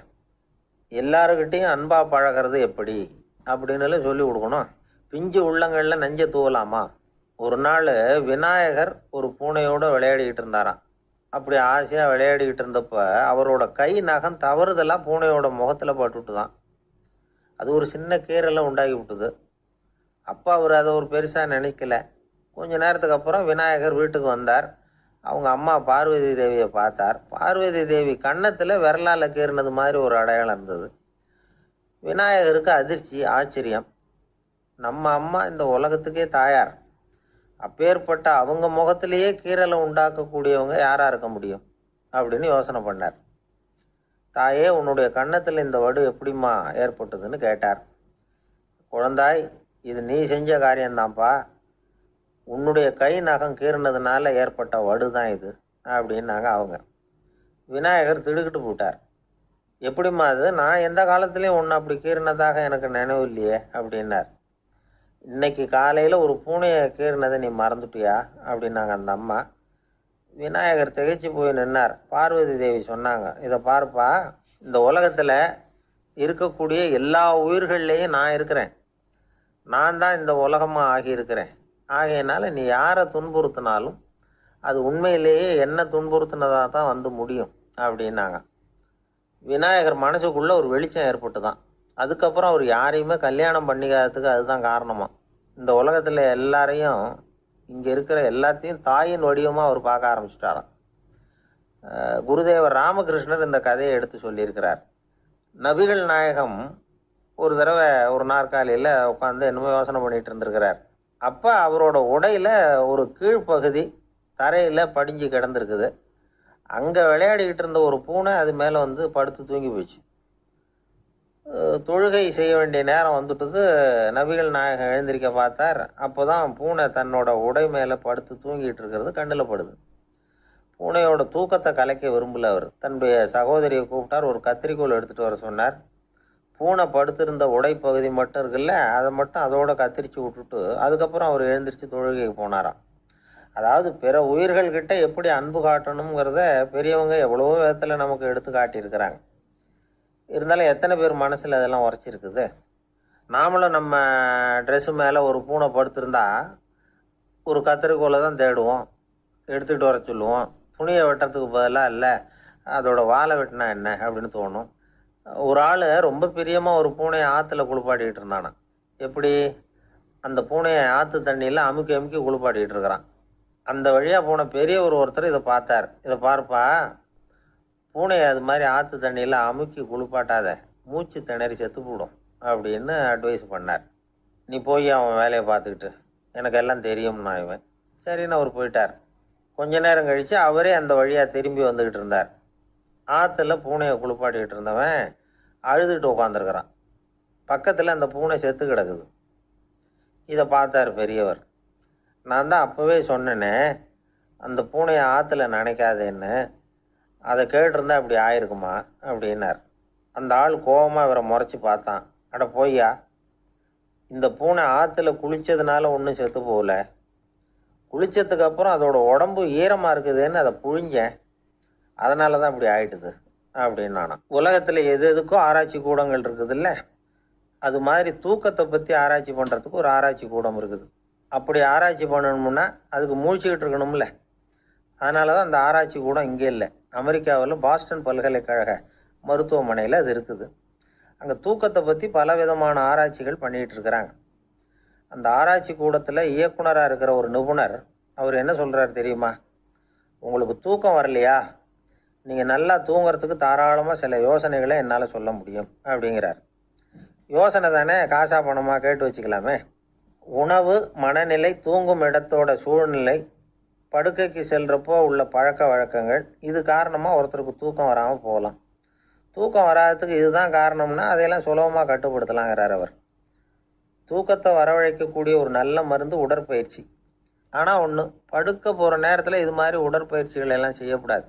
எல்லாருக்கிட்டையும் அன்பாக பழகிறது எப்படி அப்படின்னு சொல்லி கொடுக்கணும். பிஞ்சு உள்ளங்களில் நஞ்சை தூவலாமா? ஒரு நாள் விநாயகர் ஒரு பூனையோடு விளையாடிக்கிட்டு இருந்தாராம். அப்படி ஆசையாக விளையாடிக்கிட்டு இருந்தப்ப அவரோட கை நகம் தவறுதெல்லாம் பூனையோட முகத்தில் பட்டுட்டு தான். அது ஒரு சின்ன கீறலை உண்டாக்கி விட்டுது. அப்பா அவர் அதை ஒரு பெருசாக நினைக்கல. கொஞ்ச நேரத்துக்கு அப்புறம் விநாயகர் வீட்டுக்கு வந்தார். அவங்க அம்மா பார்வதி தேவியை பார்த்தார். பார்வதி தேவி கன்னத்தில் விரலால் கீறினது மாதிரி ஒரு அடையாளம் இருந்தது. விநாயகருக்கு அதிர்ச்சி, ஆச்சரியம். நம்ம அம்மா இந்த உலகத்துக்கே தாயார், அப்பேற்பட்ட அவங்க முகத்திலேயே கீறலை உண்டாக்கக்கூடியவங்க யாராக இருக்க முடியும் அப்படின்னு யோசனை பண்ணார். தாயே, உன்னுடைய கன்னத்தில் இந்த வடு எப்படிம்மா ஏற்பட்டதுன்னு கேட்டார். குழந்தாய், இது நீ செஞ்ச காரியம்தான்ப்பா. உன்னுடைய கை நகம் கீறினதுனால ஏற்பட்ட வடு தான் இது அப்படின்னாங்க அவங்க. விநாயகர் திடுக்கிட்டு போட்டார். எப்படிம்மா அது? நான் எந்த காலத்துலேயும் ஒன்று அப்படி கீறினதாக எனக்கு நினைவு இல்லையே அப்படின்னார். இன்னைக்கு காலையில் ஒரு பூனையை கீறினதை நீ மறந்துட்டியா அப்படின்னாங்க அந்த அம்மா. விநாயகர் திகைச்சு போய் நின்னார். பார்வதி தேவி சொன்னாங்க, இதை பார்ப்பா, இந்த உலகத்தில் இருக்கக்கூடிய எல்லா உயிர்கள்லேயும் நான் இருக்கிறேன். நான் தான் இந்த உலகமாக ஆகியிருக்கிறேன். ஆகையினால நீ யாரை துன்புறுத்தினாலும் அது உண்மையிலேயே என்ன துன்புறுத்தினதாக தான் வந்து முடியும் அப்படின்னாங்க. விநாயகர் மனசுக்குள்ளே ஒரு வெளிச்சம் ஏற்பட்டு தான். அதுக்கப்புறம் அவர் யாரையுமே கல்யாணம் பண்ணிக்காததுக்கு அதுதான் காரணமா. இந்த உலகத்தில் எல்லாரையும், இங்கே இருக்கிற எல்லாத்தையும் தாயின் வடிவமாக அவர் பார்க்க ஆரம்பிச்சிட்டாராம். குருதேவர் ராமகிருஷ்ணர் இந்த கதையை எடுத்து சொல்லியிருக்கிறார். நபிகள் நாயகம் ஒரு தடவை ஒரு நாற்காலியில் உட்காந்து என்னமோ யோசனை பண்ணிட்டு இருந்திருக்கிறார். அப்போ அவரோட உடையில் ஒரு கீழ்ப்பகுதி தரையில் படிஞ்சு கிடந்திருக்குது. அங்கே விளையாடிக்கிட்டு இருந்த ஒரு பூனை அது மேலே வந்து படுத்து தூங்கி போயிடுச்சு. தொழுகை செய்ய வேண்டிய நேரம் வந்துட்டது. நபிகள் நாயகம் எழுந்திருக்க பார்த்தார். அப்போ தான் பூனை தன்னோட உடை மேலே படுத்து தூங்கிட்டு இருக்கிறது கண்ணில் படுது. பூனையோட தூக்கத்தை கலைக்க விரும்பல அவர். தன்னுடைய சகோதரியை கூப்பிட்டார். ஒரு கத்திரிக்கோள் எடுத்துகிட்டு வர சொன்னார். பூனை படுத்திருந்த உடை பகுதி மட்டும் இருக்குல்ல, அதை மட்டும் அதோட கத்திரிச்சு விட்டுட்டு அதுக்கப்புறம் அவர் எழுந்திரிச்சு தொழுகைக்கு போனாராம். அதாவது பிற உயிர்கள்கிட்ட எப்படி அன்பு காட்டணுங்கிறத பெரியவங்க எவ்வளவோ விதத்தில் நமக்கு எடுத்து காட்டியிருக்கிறாங்க. இருந்தாலும் எத்தனை பேர் மனசில் அதெல்லாம் உரைச்சிருக்குது? நாமளும் நம்ம ட்ரெஸ்ஸு மேலே ஒரு பூனை படுத்திருந்தா ஒரு கத்திரிக்கோலை தான் தேடுவோம், எடுத்துகிட்டு வர சொல்லுவோம். துணியை வெட்டுறதுக்கு பதிலாக இல்லை அதோட வாழை வெட்டினா என்ன அப்படின்னு தோணும். ஒரு ஆள் ரொம்ப பிரியமாக ஒரு பூனையை ஆற்றுல குளிப்பாட்டிக்கிட்டு இருந்தானா. எப்படி? அந்த பூனையை ஆற்று தண்ணியில் அமுக்கி அமுக்கி குளிப்பாட்டிக்கிட்டு இருக்கிறான். அந்த வழியாக போன பெரியவர் ஒருத்தர் இதை பார்த்தார். இதை பார்ப்பா, பூனையை அது மாதிரி ஆற்று தண்ணியில் அமுக்கி குளிப்பாட்டாத, மூச்சு திணறி செத்து போடும் அப்படின்னு அட்வைஸ் பண்ணார். நீ போய் அவன் வேலையை பார்த்துக்கிட்டு, எனக்கு எல்லாம் தெரியும்னா இவன். சரின்னு அவர் போயிட்டார். கொஞ்ச நேரம் கழித்து அவரே அந்த வழியாக திரும்பி வந்துக்கிட்டு இருந்தார். ஆற்றுல பூனையை குளிப்பாட்டிக்கிட்டு இருந்தவன் அழுதுகிட்டு உட்காந்துருக்கிறான். பக்கத்தில் அந்த பூனை செத்து கிடக்குது. இதை பார்த்தார் பெரியவர். நான் தான் அப்போவே சொன்னேனே அந்த பூனையை ஆற்றுல நினைக்காதேன்னு, அதை கேட்டிருந்தா இப்படி ஆயிருக்குமா அப்படின்னார். அந்த ஆள் கோபமாக இவரை முறைச்சி பார்த்தான். அட போய்யா, இந்த பூனை ஆற்றுல குளித்ததுனால ஒன்றும் செத்து போகல, குளித்ததுக்கு அப்புறம் அதோட உடம்பு ஈரமாக இருக்குதுன்னு அதை புழிஞ்சேன், அதனால தான் இப்படி ஆயிட்டுது அப்படின்னு நானாம். உலகத்தில் எது எதுக்கோ ஆராய்ச்சி கூடங்கள் இருக்குதுல்ல, அது மாதிரி தூக்கத்தை பற்றி ஆராய்ச்சி பண்ணுறதுக்கு ஒரு ஆராய்ச்சி கூடம் இருக்குது. அப்படி ஆராய்ச்சி பண்ணணும்னா அதுக்கு மூழ்கிக்கிட்டு இருக்கணும்ல. அதனால தான் அந்த ஆராய்ச்சி கூடம் இங்கே இல்லை. அமெரிக்காவில் பாஸ்டன் பல்கலைக்கழக மருத்துவமனையில் அது இருக்குது. அங்கே தூக்கத்தை பற்றி பல விதமான ஆராய்ச்சிகள் பண்ணிகிட்டு இருக்கிறாங்க. அந்த ஆராய்ச்சி கூடத்தில் இயக்குனராக இருக்கிற ஒரு நிபுணர் அவர் என்ன சொல்கிறார் தெரியுமா? உங்களுக்கு தூக்கம் வரலையா, நீங்கள் நல்லா தூங்குறதுக்கு தாராளமாக சில யோசனைகளை என்னால் சொல்ல முடியும் அப்படிங்கிறார். யோசனை தானே, காசா பணமாக கேட்டு வச்சுக்கலாமே. உணவு, மனநிலை, தூங்கும் இடத்தோட சூழ்நிலை, படுக்கைக்கு செல்கிறப்போ உள்ள பழக்க வழக்கங்கள், இது காரணமாக ஒருத்தருக்கு தூக்கம் வராமல் போகலாம். தூக்கம் வராததுக்கு இதுதான் காரணம்னா அதையெல்லாம் சுலபமாக கட்டுப்படுத்தலாங்கிறார் அவர். தூக்கத்தை வரவழைக்கக்கூடிய ஒரு நல்ல மருந்து உடற்பயிற்சி. ஆனால் ஒன்று, படுக்க போகிற நேரத்தில் இது மாதிரி உடற்பயிற்சிகள் எல்லாம் செய்யக்கூடாது.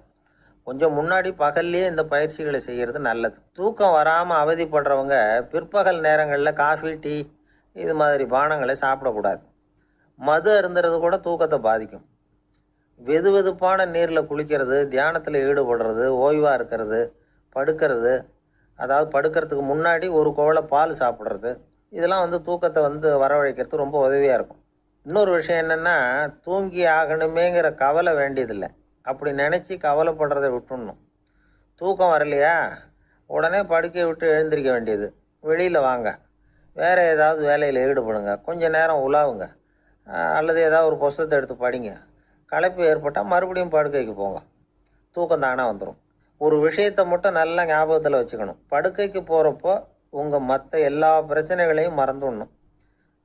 கொஞ்சம் முன்னாடி பகல்லையே இந்த பயிற்சிகளை செய்கிறது நல்லது. தூக்கம் வராமல் அவதிப்படுறவங்க பிற்பகல் நேரங்களில் காஃபி, டீ இது மாதிரி பானங்களை சாப்பிடக்கூடாது. மது அருந்துறது கூட தூக்கத்தை பாதிக்கும். வெது வெதுப்பான நீரில் குளிக்கிறது, தியானத்தில் ஈடுபடுறது, ஓய்வாக இருக்கிறது, படுக்கிறது, அதாவது படுக்கிறதுக்கு முன்னாடி ஒரு குவளை பால் சாப்பிட்றது, இதெல்லாம் தூக்கத்தை வரவழைக்கிறது ரொம்ப உதவியாக இருக்கும். இன்னொரு விஷயம் என்னென்னா, தூங்கி ஆகணுமேங்கிற கவலை வேண்டியதில்லை. அப்படி நினச்சி கவலைப்படுறதை விட்டுடணும். தூக்கம் வரலையா, உடனே படுக்கையை விட்டு எழுந்திரிக்க வேண்டியது. வெளியில் வாங்க, வேறு ஏதாவது வேலையில் ஈடுபடுங்க, கொஞ்சம் நேரம் உலாவுங்க, அல்லது ஏதாவது ஒரு புஸ்தகத்தை எடுத்து படிங்க. களைப்பு ஏற்பட்டால் மறுபடியும் படுக்கைக்கு போங்க. தூக்கம் தானே வந்துடும். ஒரு விஷயத்தை மட்டும் நல்லா ஞாபகத்தில் வச்சுக்கணும். படுக்கைக்கு போகிறப்போ உங்கள் மற்ற எல்லா பிரச்சனைகளையும் மறந்துடணும்.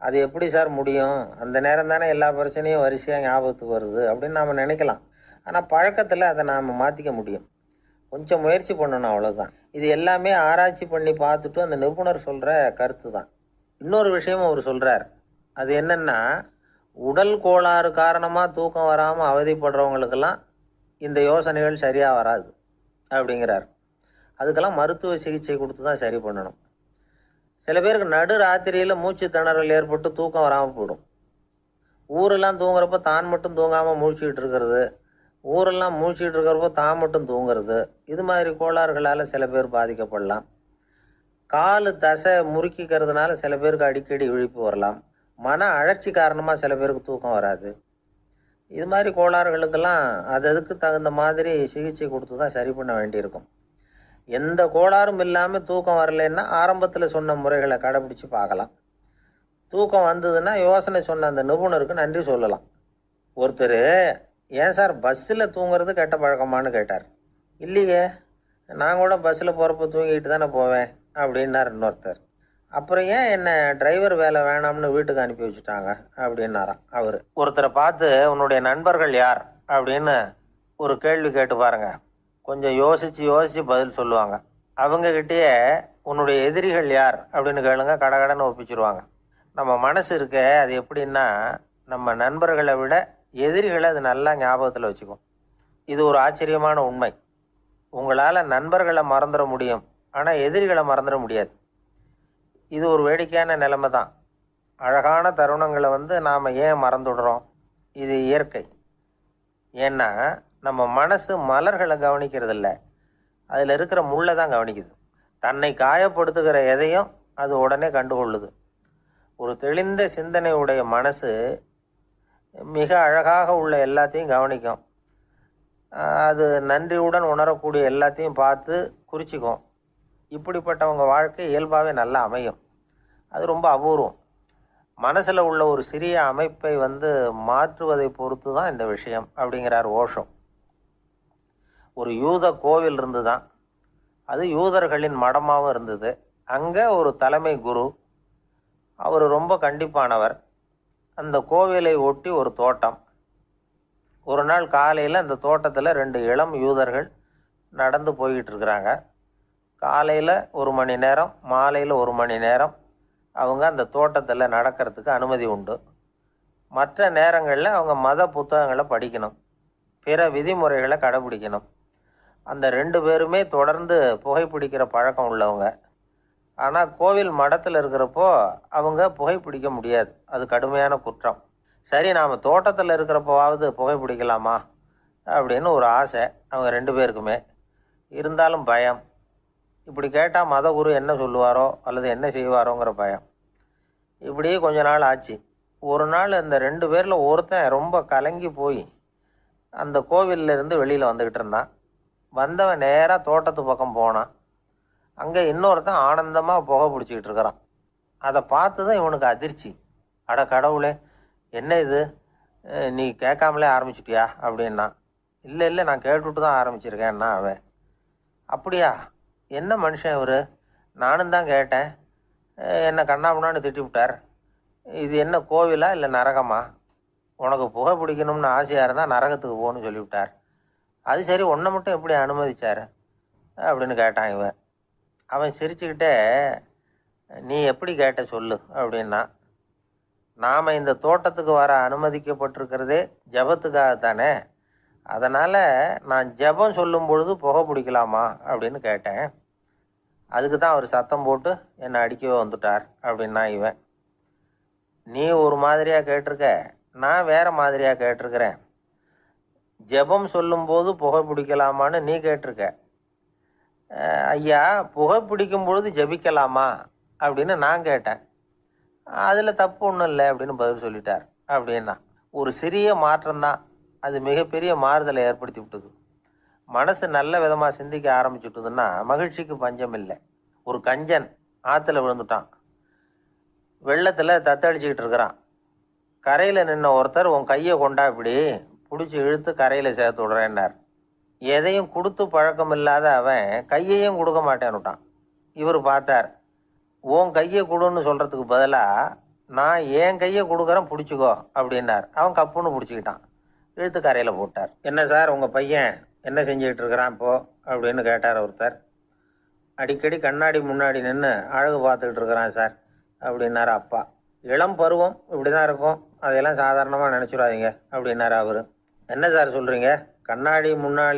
அது எப்படி சார் முடியும்? அந்த நேரம் தானே எல்லா பிரச்சனையும் வரிசையாக ஞாபகத்துக்கு வருது அப்படின்னு நாம் நினைக்கலாம். ஆனால் பழக்கத்தில் அதை நாம் மாற்றிக்க முடியும். கொஞ்சம் முயற்சி பண்ணணும், அவ்வளோதான். இது எல்லாமே ஆராய்ச்சி பண்ணி பார்த்துட்டு அந்த நிபுணர் சொல்கிற கருத்து தான். இன்னொரு விஷயமும் அவர் சொல்கிறார். அது என்னென்னா, உடல் கோளாறு காரணமாக தூக்கம் வராமல் அவதிப்படுறவங்களுக்கெல்லாம் இந்த யோசனைகள் சரியாக வராது அப்படிங்கிறார். அதுக்கெல்லாம் மருத்துவ சிகிச்சை கொடுத்து தான் சரி பண்ணணும். சில பேருக்கு நடு ராத்திரியில் மூச்சு திணறல் ஏற்பட்டு தூக்கம் வராமல் போயிடும். ஊரெல்லாம் தூங்குறப்ப தான் மட்டும் தூங்காமல் மூழ்கிட்டு இருக்கிறது, ஊரெல்லாம் மூழ்கிட்டு இருக்கிறப்போ தான் மட்டும் தூங்குறது, இது மாதிரி கோளாறுகளால் சில பேர் பாதிக்கப்படலாம். காலு தசை முறுக்கிக்கிறதுனால சில பேருக்கு அடிக்கடி விழிப்பு வரலாம். மன அழற்சி காரணமாக சில பேருக்கு தூக்கம் வராது. இது மாதிரி கோளாறுகளுக்கெல்லாம் அதுக்கு தகுந்த மாதிரி சிகிச்சை கொடுத்து தான் சரி பண்ண வேண்டியிருக்கும். எந்த கோளாறும் இல்லாமல் தூக்கம் வரலைன்னா ஆரம்பத்தில் சொன்ன முறைகளை கடைபிடிச்சு பார்க்கலாம். தூக்கம் வந்ததுன்னா யோசனை சொன்ன அந்த நிபுணருக்கு நன்றி சொல்லலாம். ஒருத்தர், ஏன் சார் பஸ்ஸில் தூங்குறது கெட்ட பழக்கமானு கேட்டார். இல்லையே, நான் கூட பஸ்ஸில் போகிறப்ப தூங்கிட்டு தானே போவேன் அப்படின்னார் இன்னொருத்தர். அப்புறம் ஏன் என்ன டிரைவர் வேலை வேணாம்னு வீட்டுக்கு அனுப்பி வச்சுட்டாங்க அப்படின்னாராம் அவர். ஒருத்தரை பார்த்து உன்னுடைய நண்பர்கள் யார் அப்படின்னு ஒரு கேள்வி கேட்டு பாருங்க. கொஞ்சம் யோசித்து பதில் சொல்லுவாங்க. அவங்கக்கிட்டேயே உன்னுடைய எதிரிகள் யார் அப்படின்னு கேளுங்க, கடகடன்னு ஒப்பிச்சிருவாங்க. நம்ம மனசு இருக்க அது எப்படின்னா, நம்ம நண்பர்களை விட எதிரிகளை அது நல்லா ஞாபகத்தில் வச்சுக்கும். இது ஒரு ஆச்சரியமான உண்மை. உங்களால் நண்பர்களை மறந்துட முடியும், ஆனால் எதிரிகளை மறந்துட முடியாது. இது ஒரு வேடிக்கையான நிலைமை தான். அழகான தருணங்களை நாம் ஏன் மறந்துடுறோம்? இது இயற்கை. ஏன்னா நம்ம மனசு மலர்களை கவனிக்கிறதில்ல, அதில் இருக்கிற முள்ளை தான் கவனிக்குது. தன்னை காயப்படுத்துகிற எதையும் அது உடனே கண்டுகொள்ளுது. ஒரு தெளிந்த சிந்தனை உடைய மனசு மிக அழகாக உள்ள எல்லாத்தையும் கவனிக்கும். அது நன்றியுடன் உணரக்கூடிய எல்லாத்தையும் பார்த்து குறிச்சிக்கும். இப்படிப்பட்டவங்க வாழ்க்கை இயல்பாகவே நல்லா அமையும். அது ரொம்ப அபூர்வம். மனசில் உள்ள ஒரு சிறிய அமைப்பை மாற்றுவதை பொறுத்து தான் இந்த விஷயம் அப்படிங்கிறார் ஓஷோ. ஒரு யூத கோவில் இருந்து தான், அது யூதர்களின் மடமாகவும் இருந்தது. அங்கே ஒரு தலைமை குரு, அவர் ரொம்ப கண்டிப்பானவர். அந்த கோவிலை ஒட்டி ஒரு தோட்டம். ஒரு நாள் காலையில் அந்த தோட்டத்தில் 2 இளம் யூதர்கள் நடந்து போய்கிட்டு இருக்கிறாங்க. காலையில் 1 மணி நேரம், மாலையில் 1 மணி நேரம் அவங்க அந்த தோட்டத்தில் நடக்கிறதுக்கு அனுமதி உண்டு. மற்ற நேரங்களில் அவங்க மத புத்தகங்களை படிக்கணும், பிற விதிமுறைகளை கடைபிடிக்கணும். அந்த 2 பேருமே தொடர்ந்து புகைப்பிடிக்கிற பழக்கம் உள்ளவங்க. ஆனால் கோவில் மடத்தில் இருக்கிறப்போ அவங்க புகைப்பிடிக்க முடியாது, அது கடுமையான குற்றம். சரி, நாம் தோட்டத்தில் இருக்கிறப்போவாவது புகைப்பிடிக்கலாமா அப்படின்னு ஒரு ஆசை அவங்க 2 பேருக்குமே. இருந்தாலும் பயம். இப்படி கேட்டால் மதகுரு என்ன சொல்லுவாரோ அல்லது என்ன செய்வாரோங்கிற பயம். இப்படியே கொஞ்ச நாள் ஆச்சு. ஒரு நாள் இந்த 2 பேரில் ஒருத்தன் ரொம்ப கலங்கி போய் அந்த கோவிலிருந்து வெளியில் வந்துக்கிட்டு இருந்தான். வந்தவன் நேராக தோட்டத்து பக்கம் போனான். அங்கே இன்னொருத்தன் ஆனந்தமாக புகை பிடிச்சிக்கிட்டு இருக்கிறான். அதை பார்த்து தான் இவனுக்கு அதிர்ச்சி. அட கடவுளே, என்ன இது, நீ கேட்காமலே ஆரம்பிச்சிட்டியா அப்படின்னா. இல்லை, நான் கேட்டுவிட்டு தான் ஆரம்பிச்சிருக்கேன்னா அவன். அப்படியா, என்ன மனுஷன் இவர், நானும் தான் கேட்டேன், என்னை கண்ணாபுண்ணான்னு திட்டி விட்டார். இது என்ன கோவிலா இல்லை நரகமா? உனக்கு புகை பிடிக்கணும்னு ஆசையாக இருந்தால் நரகத்துக்கு போகணும்னு சொல்லிவிட்டார். அது சரி, உன்னை மட்டும் எப்படி அனுமதிச்சார் அப்படின்னு கேட்டான் இவன். அவன் சிரிச்சுக்கிட்டே, நீ எப்படி கேட்ட சொல்லு அப்படின்னா. நாம் இந்த தோட்டத்துக்கு வர அனுமதிக்கப்பட்டிருக்கிறதே ஜபத்துக்காகத்தானே, அதனால் நான் ஜபம் சொல்லும் பொழுது புகை பிடிக்கலாமா அப்படின்னு கேட்டேன். அதுக்கு தான் அவர் சத்தம் போட்டு என்னை அடிக்கவே வந்துட்டார் அப்படின்னா இவன். நீ ஒரு மாதிரியாக கேட்டிருக்க, நான் வேறு மாதிரியாக கேட்டிருக்கிறேன். ஜபம் சொல்லும்போது புகை பிடிக்கலாமான்னு நீ கேட்டிருக்க. ஐயா, புகை பிடிக்கும் பொழுது ஜபிக்கலாமா அப்படின்னு நான் கேட்டேன். அதில் தப்பு ஒன்றும் இல்லை அப்படின்னு பதில் சொல்லிட்டார் அப்படின்னா. ஒரு சிறிய மாற்றம்தான் அது மிகப்பெரிய மாறுதலை ஏற்படுத்தி விட்டது. மனசு நல்ல விதமாக சிந்திக்க ஆரம்பிச்சுட்டுதுன்னா மகிழ்ச்சிக்கு பஞ்சம் இல்லை. ஒரு கஞ்சன் ஆற்றுல விழுந்துட்டான். வெள்ளத்தில் தத்தடிச்சுக்கிட்டு இருக்கிறான். கரையில் நின்ன ஒருத்தர், உன் கையை கொண்டா இப்படி பிடிச்சி இழுத்து கரையில் சேர்த்து விடுறேன்னார். எதையும் கொடுத்து பழக்கம் இல்லாத அவன் கையையும் கொடுக்க மாட்டேன்னுட்டான். இவர் பார்த்தார். உன் கையை கொடுன்னு சொல்கிறதுக்கு பதிலாக நான் என் கையை கொடுக்குறேன் பிடிச்சிக்கோ அப்படின்னார். அவன் கப்புன்னு பிடிச்சிக்கிட்டான், இழுத்து கரையில் போட்டார். என்ன சார், உங்கள் பையன் என்ன செஞ்சுக்கிட்டு இருக்கிறான் இப்போ அப்படின்னு கேட்டார் ஒருத்தர். அடிக்கடி கண்ணாடி முன்னாடி நின்று அழகு பார்த்துக்கிட்டு இருக்கிறான் சார் அப்படின்னார் அப்பா. இளம் பருவம் இப்படிதான் இருக்கும், அதையெல்லாம் சாதாரணமாக நினச்சிடாதீங்க அப்படின்னாரு அவரு. என்ன சார் சொல்றீங்க? கண்ணாடி முன்னாடி